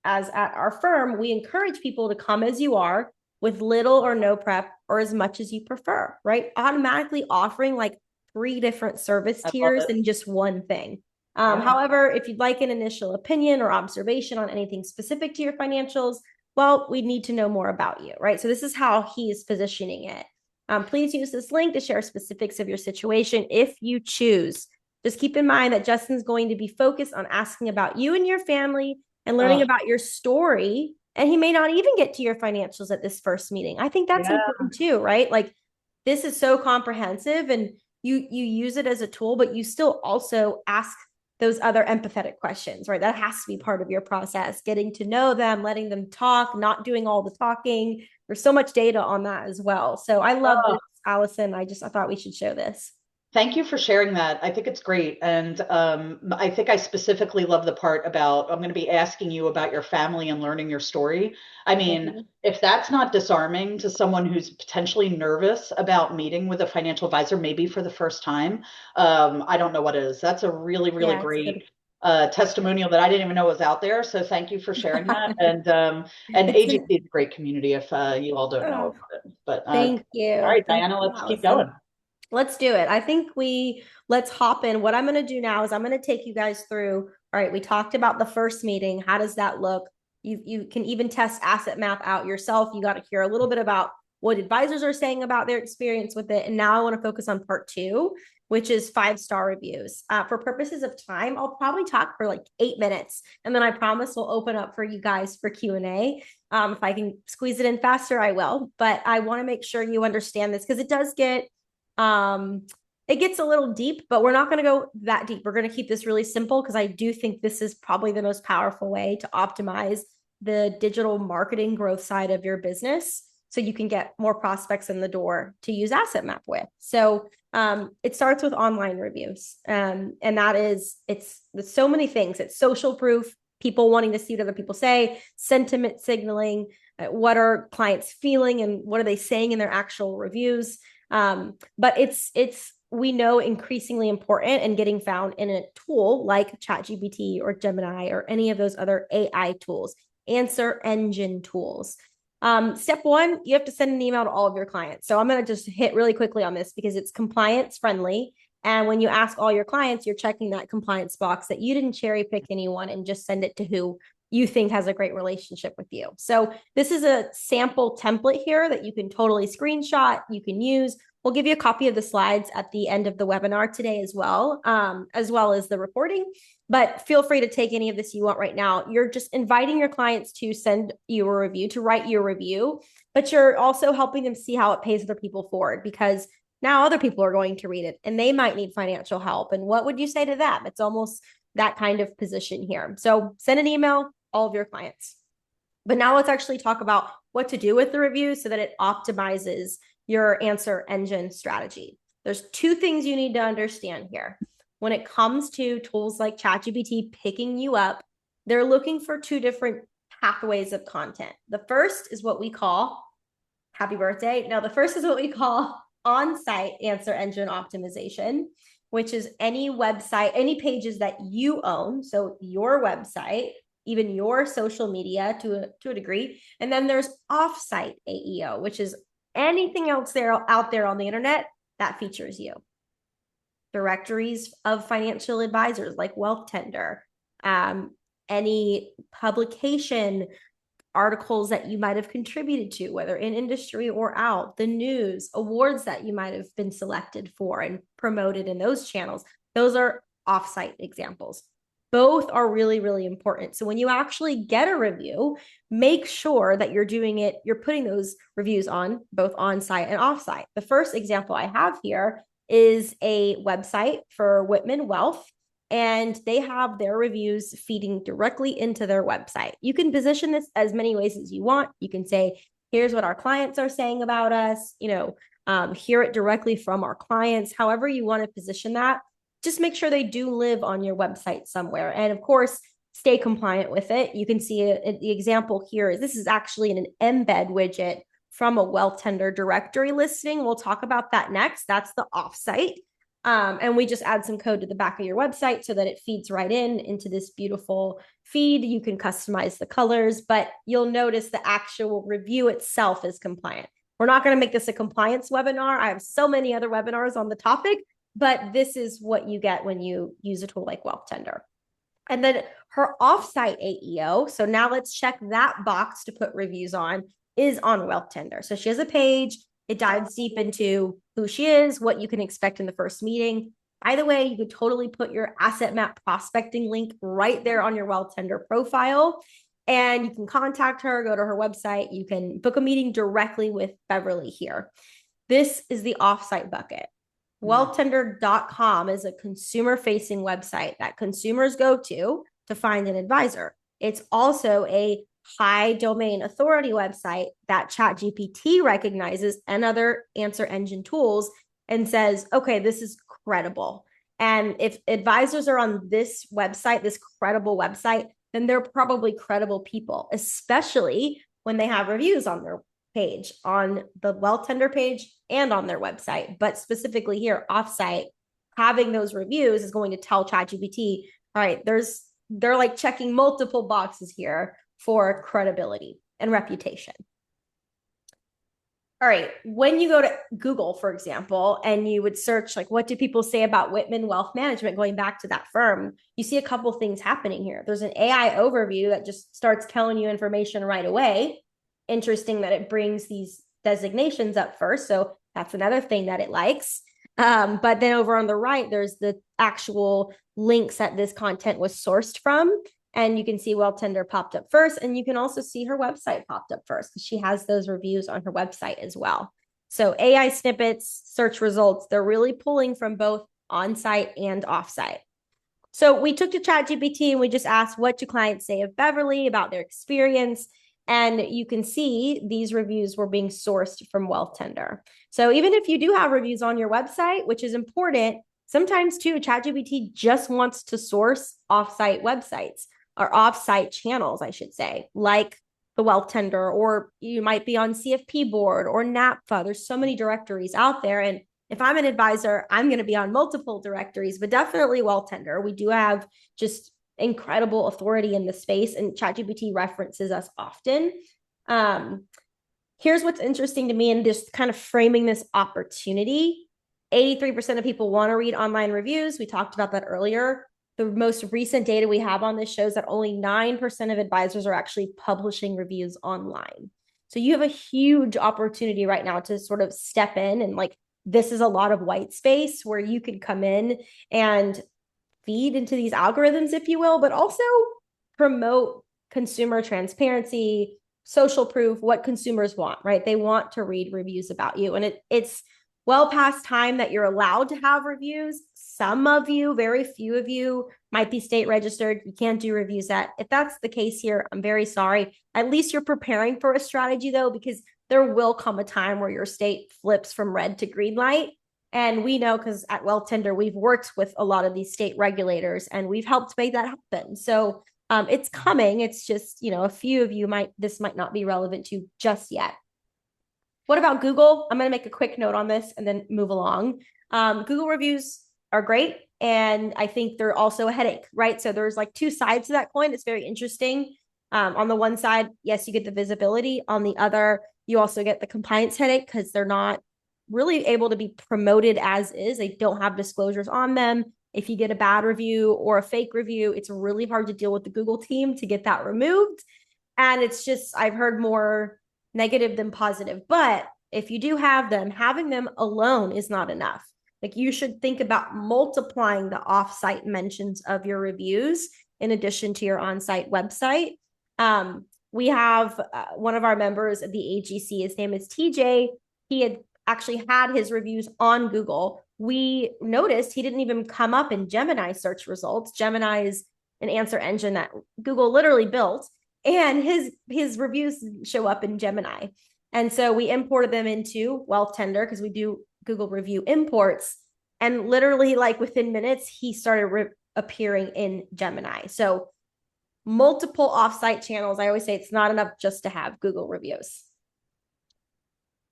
at our firm, we encourage people to come as you are with little or no prep or as much as you prefer, right? Automatically offering like three different service I love tiers it. in just one thing. Yeah. However, if you'd like an initial opinion or observation on anything specific to your financials, well, we need to know more about you, right? So this is how he is positioning it. Please use this link to share specifics of your situation if you choose. Just keep in mind that Justin's going to be focused on asking about you and your family and learning Oh, about your story. And he may not even get to your financials at this first meeting. I think that's yeah. important too, right? Like this is so comprehensive and you use it as a tool, but you still also ask those other empathetic questions, right? That has to be part of your process, getting to know them, letting them talk, not doing all the talking. There's so much data on that as well. So I love Oh, this, Allison. I thought we should show this. Thank you for sharing that. I think it's great. And I think I specifically love the part about I'm going to be asking you about your family and learning your story. I mean, Mhm. if that's not disarming to someone who's potentially nervous about meeting with a financial advisor, maybe for the first time, I don't know what is. That's a really, really Yeah, it's great good. testimonial that I didn't even know was out there. So thank you for sharing that. And It's AGC is a great community if you all don't know oh, about it. But thank all you. right, Thank Diana, you, let's keep Allison. going. Let's do it. I think let's hop in. What I'm going to do now is I'm going to take you guys through. All right, we talked about the first meeting. How does that look? You can even test AssetMap out yourself. You got to hear a little bit about what advisors are saying about their experience with it. And now I want to focus on part two, which is 5-star reviews. For purposes of time, I'll probably talk for like 8 minutes, and then I promise we'll open up for you guys for Q&A. If I can squeeze it in faster, I will. But I want to make sure you understand this because um, it gets a little deep, but we're not going to go that deep. We're going to keep this really simple because I do think this is probably the most powerful way to optimize the digital marketing growth side of your business so you can get more prospects in the door to use AssetMap with. So it starts with online reviews. And that is, it's so many things. It's social proof, people wanting to see what other people say, sentiment signaling, what are clients feeling and what are they saying in their actual reviews. But it's we know increasingly important and getting found in a tool like ChatGPT or Gemini or any of those other AI tools, answer engine tools. Step one, you have to send an email to all of your clients. So I'm going to just hit really quickly on this because it's compliance friendly. And when you ask all your clients, you're checking that compliance box that you didn't cherry pick anyone and just send it to who you think has a great relationship with you. So this is a sample template here that you can totally screenshot, you can use. We'll give you a copy of the slides at the end of the webinar today as well as the recording. But feel free to take any of this you want right now. You're just inviting your clients to send you a review, to write your review, but you're also helping them see how it pays other people forward because now other people are going to read it and they might need financial help. And what would you say to them? It's almost that kind of position here. So send an email, all of your clients. But now let's actually talk about what to do with the review so that it optimizes your answer engine strategy. There's two things you need to understand here. When it comes to tools like ChatGPT picking you up, they're looking for two different pathways of content. The first is what we call happy birthday. No, the first is what we call on-site answer engine optimization, which is any website, any pages that you own. So your website, even your social media to a degree. And then there's off-site AEO, which is anything else out there on the internet that features you. Directories of financial advisors like Wealthtender, any publication articles that you might have contributed to, whether in industry or out, the news, awards that you might have been selected for and promoted in those channels. Those are offsite examples. Both are really, really important. So when you actually get a review, make sure that you're doing it, you're putting those reviews on both on site and offsite. The first example I have here is a website for Whitman Wealth, and they have their reviews feeding directly into their website. You can position this as many ways as you want. You can say, here's what our clients are saying about us, hear it directly from our clients, however you want to position that. Just make sure they do live on your website somewhere. And of course, stay compliant with it. You can see the example here is this is actually an embed widget from a Wealthtender directory listing. We'll talk about that next. That's the offsite. And we just add some code to the back of your website so that it feeds right into this beautiful feed. You can customize the colors, but you'll notice the actual review itself is compliant. We're not going to make this a compliance webinar. I have so many other webinars on the topic, but this is what you get when you use a tool like Wealthtender. And then her offsite AEO, so now let's check that box to put reviews on, is on Wealthtender. So she has a page. It dives deep into who she is, what you can expect in the first meeting. By the way, you could totally put your AssetMap prospecting link right there on your Wealthtender profile. And you can contact her, go to her website. You can book a meeting directly with Beverly here. This is the offsite bucket. Wealthtender.com is a consumer facing website that consumers go to find an advisor. It's also a high domain authority website that ChatGPT recognizes and other answer engine tools and says, okay, this is credible. And if advisors are on this website, this credible website, then they're probably credible people, especially when they have reviews on their page, on the Wealthtender page and on their website. But specifically here, offsite, having those reviews is going to tell ChatGPT, all right, they're like checking multiple boxes here for credibility and reputation. All right, when you go to Google, for example, and you would search, like, what do people say about Whitman Wealth Management, going back to that firm, you see a couple things happening here. There's an AI overview that just starts telling you information right away. Interesting that it brings these designations up first. So that's another thing that it likes. But then over on the right, there's the actual links that this content was sourced from. And you can see Wealthtender popped up first, and you can also see her website popped up first because she has those reviews on her website as well. So AI snippets, search results, they're really pulling from both on-site and off-site. So we took to ChatGPT and we just asked, what do clients say of Beverly about their experience? And you can see these reviews were being sourced from Wealthtender. So even if you do have reviews on your website, which is important, sometimes too, ChatGPT just wants to source off-site websites or off-site channels, I should say, like the Wealthtender, or you might be on CFP board or NAPFA. There's so many directories out there. And if I'm an advisor, I'm going to be on multiple directories, but definitely Wealthtender. We do have just incredible authority in the space, and ChatGPT references us often. Here's what's interesting to me in just kind of framing this opportunity. 83% of people want to read online reviews. We talked about that earlier. The most recent data we have on this shows that only 9% of advisors are actually publishing reviews online. So you have a huge opportunity right now to sort of step in, and like, this is a lot of white space where you could come in and feed into these algorithms, if you will, but also promote consumer transparency, social proof, what consumers want, right? They want to read reviews about you. And it's well past time that you're allowed to have reviews. Some of you, very few of you, might be state registered. You can't do reviews at. If that's the case here, I'm very sorry. At least you're preparing for a strategy, though, because there will come a time where your state flips from red to green light. And we know, because at Wealthtender, we've worked with a lot of these state regulators and we've helped make that happen. So it's coming. It's just, a few of you this might not be relevant to just yet. What about Google? I'm going to make a quick note on this and then move along. Google reviews are great. And I think they're also a headache, right? So there's like two sides to that coin. It's very interesting. On the one side, yes, you get the visibility. On the other, you also get the compliance headache because they're not really able to be promoted as is. They don't have disclosures on them. If you get a bad review or a fake review, it's really hard to deal with the Google team to get that removed. And it's just, I've heard more negative than positive. But if you do have them, having them alone is not enough. Like, you should think about multiplying the offsite mentions of your reviews in addition to your on-site website. We have one of our members of the AGC, his name is TJ. He had actually had his reviews on Google. We noticed he didn't even come up in Gemini search results. Gemini is an answer engine that Google literally built, and his reviews show up in Gemini. And so we imported them into Wealthtender because we do Google review imports. And literally, like, within minutes, he started appearing in Gemini. So multiple offsite channels. I always say it's not enough just to have Google reviews.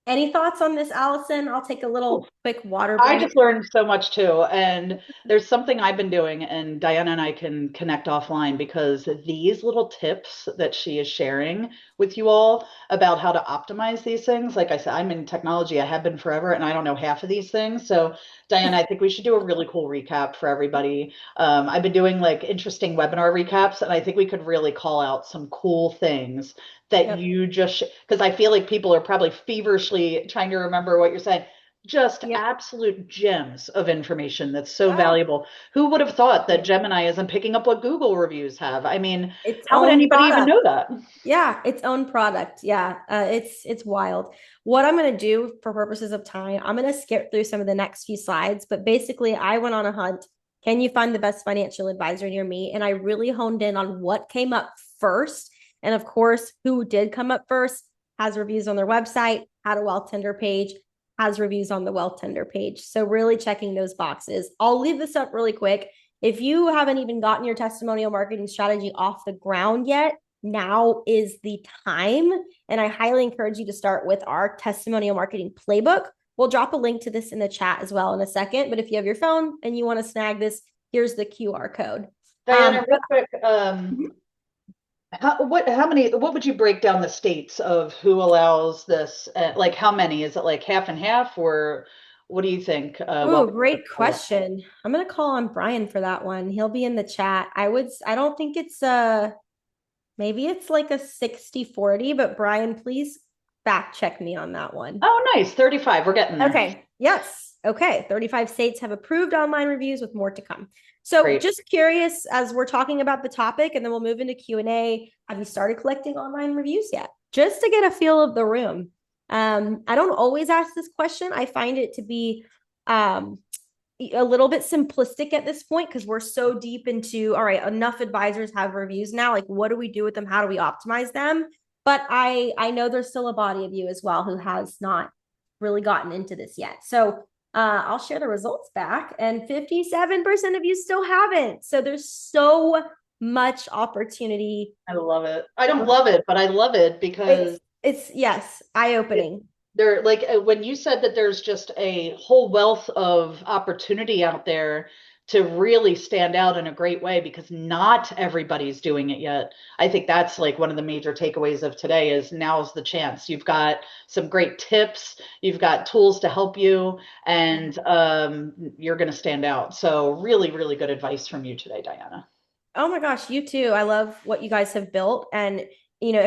Any thoughts on this, Allison? I'll take a little quick water break. I just learned so much too. And there's something I've been doing, and Diana and I can connect offline, because these little tips that she is sharing with you all about how to optimize these things, like I said, I'm in technology, I have been forever, and I don't know half of these things. So, Diana, I think we should do a really cool recap for everybody. I've been doing like interesting webinar recaps, and I think we could really call out some cool things that you just, because I feel like people are probably feverishly trying to remember what you're saying. Just absolute gems of information that's so valuable. Who would have thought that Gemini isn't picking up what Google reviews have? I mean, how would anybody even know that? Yeah, its own product. Yeah, it's wild. What I'm going to do for purposes of time, I'm going to skip through some of the next few slides, but basically I went on a hunt. Can you find the best financial advisor near me? And I really honed in on what came up first. And of course, who did come up first has reviews on their website, had a Wealthtender page, has reviews on the Wealthtender page. So really checking those boxes. I'll leave this up really quick. If you haven't even gotten your testimonial marketing strategy off the ground yet, now is the time. And I highly encourage you to start with our testimonial marketing playbook. We'll drop a link to this in the chat as well in a second. But if you have your phone and you want to snag this, here's the QR code. Diana, real quick, Mhm. what would you break down the states of who allows this? Like how many? Is it like half and half, or what do you think? Oh, great question. I'm gonna call on Brian for that one. He'll be in the chat. I don't think it's maybe it's like a 60-40, but Brian, please fact check me on that one. Oh, nice. 35. We're getting there. Okay. Yes. Okay. 35 states have approved online reviews with more to come. So Great. just curious, as we're talking about the topic, and then we'll move into Q&A, have you started collecting online reviews yet? Just to get a feel of the room. I don't always ask this question. I find it to be um, a little bit simplistic at this point because we're so deep into, all right, enough advisors have reviews now. Like, what do we do with them? How do we optimize them? But I know there's still a body of you as well who has not really gotten into this yet. So I'll share the results back, and 57% of you still haven't. So there's so much opportunity. I love it. I don't love it, but I love it It's because it's yes, eye opening. there, like when you said that there's just a whole wealth of opportunity out there to really stand out in a great way because not everybody's doing it yet. I think that's like one of the major takeaways of today is now's the chance. You've got some great tips, you've got tools to help you, and you're going to stand out. So really, really good advice from you today, Diana. Oh my gosh, you too. I love what you guys have built. And,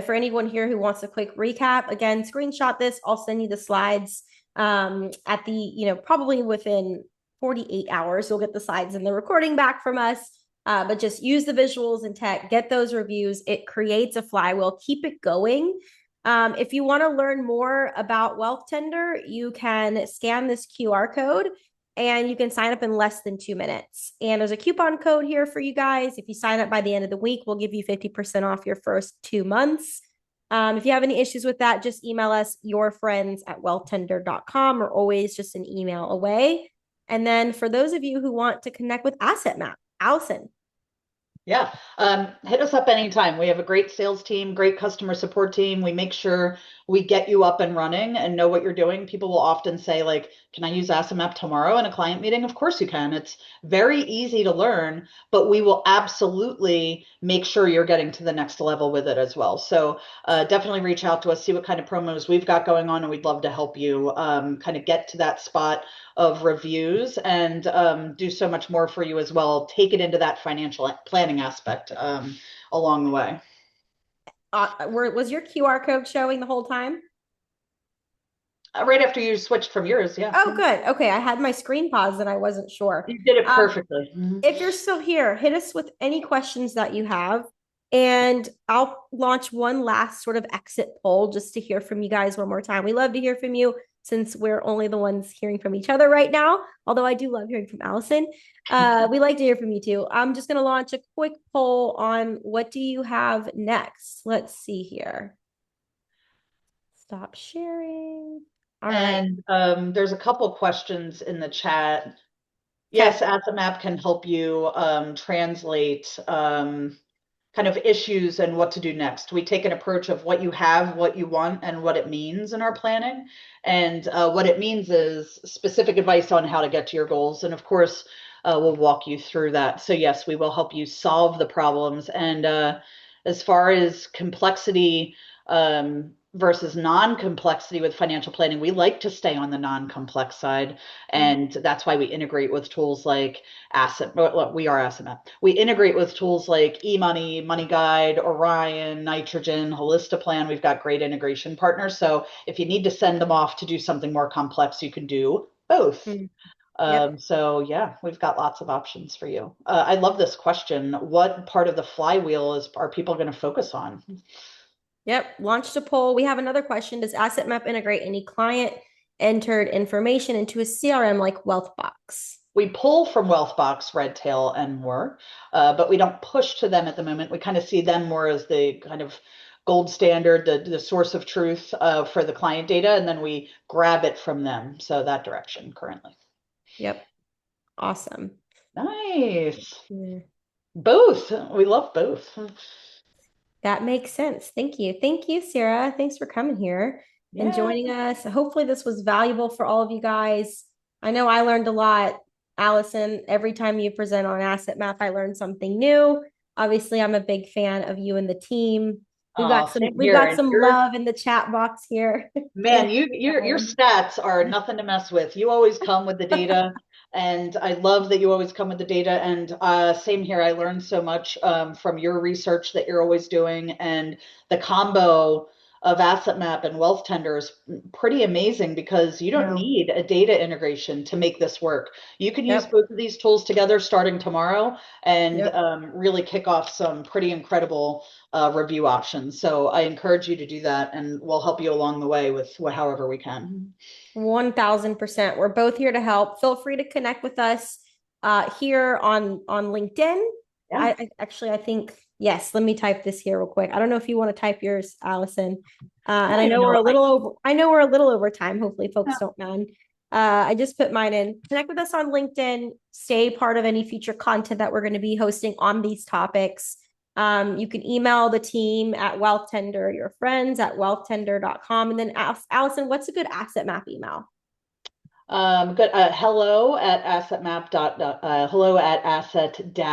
for anyone here who wants a quick recap, again, screenshot this. I'll send you the slides at the, probably within 48 hours. You'll get the slides and the recording back from us. But just use the visuals and tech, get those reviews. It creates a flywheel. Keep it going. If you want to learn more about Wealthtender, you can scan this QR code and you can sign up in less than 2 minutes. And there's a coupon code here for you guys. If you sign up by the end of the week, we'll give you 50% off your first 2 months. If you have any issues with that, just email us, yourfriends@wealthtender.com, or always just an email away. And then for those of you who want to connect with AssetMap, Alison. Yeah, hit us up anytime. We have a great sales team, great customer support team. We make sure we get you up and running and know what you're doing. People will often say, like, can I use AssetMap tomorrow in a client meeting? Of course you can. It's very easy to learn, but we will absolutely make sure you're getting to the next level with it as well. So definitely reach out to us, see what kind of promos we've got going on, and we'd love to help you kind of get to that spot of reviews and do so much more for you as well. Take it into that financial planning aspect along the way. Was your QR code showing the whole time? Right after you switched from yours, yeah. Oh, good. Okay, I had my screen paused and I wasn't sure. You did it perfectly. If you're still here, hit us with any questions that you have. And I'll launch one last sort of exit poll just to hear from you guys one more time. We love to hear from you since we're only the ones hearing from each other right now. Although I do love hearing from Alison. We like to hear from you too. I'm just going to launch a quick poll on what do you have next? Let's see here. Stop sharing. All right. And there's a couple questions in the chat. Okay. Yes, AssetMap can help you translate kind of issues and what to do next. We take an approach of what you have, what you want, and what it means in our planning. And what it means is specific advice on how to get to your goals. And of course, we'll walk you through that. So yes, we will help you solve the problems. And as far as complexity versus non-complexity with financial planning, we like to stay on the non-complex side. And that's why we integrate with tools like we are AssetMap. We integrate with tools like eMoney, Money Guide, Orion, Nitrogen, Holistaplan. We've got great integration partners. So if you need to send them off to do something more complex, you can do both. Yep. So yeah, we've got lots of options for you. I love this question. What part of the flywheel are people going to focus on? Yep. Launched a poll. We have another question. Does AssetMap integrate any client entered information into a CRM like WealthBox? We pull from Wealthbox, Redtail, and more, but we don't push to them at the moment. We kind of see them more as the kind of gold standard, the source of truth for the client data, and then we grab it from them. So that direction currently. Yep. Awesome. Nice. Yeah. Both. We love both. That makes sense. Thank you. Thank you, Sarah. Thanks for coming here and Yeah. joining us. Hopefully, this was valuable for all of you guys. I know I learned a lot, Allison. Every time you present on AssetMap, I learned something new. Obviously, I'm a big fan of you and the team. We've got some Same we've here. got And some you're love in the chat box here. Man, Thank you, your Brian. stats are nothing to mess with. You always come with the data, and I love that you always come with the data. And same here. I learned so much from your research that you're always doing, and the combo of AssetMap and Wealthtender is pretty amazing because you don't No. need a data integration to make this work. You can use Yep. both of these tools together starting tomorrow and Yep. really kick off some pretty incredible review options. So I encourage you to do that, and we'll help you along the way with however we can. 1000%. We're both here to help. Feel free to connect with us here on LinkedIn. Yeah. I think yes. Let me type this here real quick. I don't know if you want to type yours, Allison. I And don't I even know know we're if a little over. I know we're a little over time. Hopefully, folks yeah. don't mind. I just put mine in. Connect with us on LinkedIn. Stay part of any future content that we're going to be hosting on these topics. You can email the team at Wealthtender, your friends at wealthtender.com. And then Allison, what's a good asset map email? Good. Hello at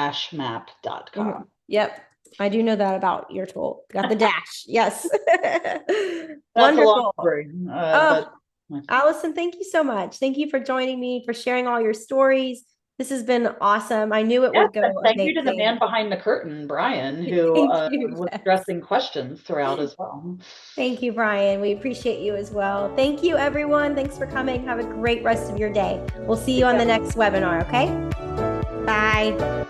asset-map.com. Yep. I do know that about your tool. Got the dash. Yes. That's a long Wonderful. story, Oh, but Allison, thank you so much. Thank you for joining me, for sharing all your stories. This has been awesome. I knew it yes, would and go thank you to the man amazing. behind the curtain, Brian, who Thank you. was Yes. addressing questions throughout as well. Thank you, Brian. We appreciate you as well. Thank you, everyone. Thanks for coming. Have a great rest of your day. We'll see you Take on the care. next webinar, okay? Bye.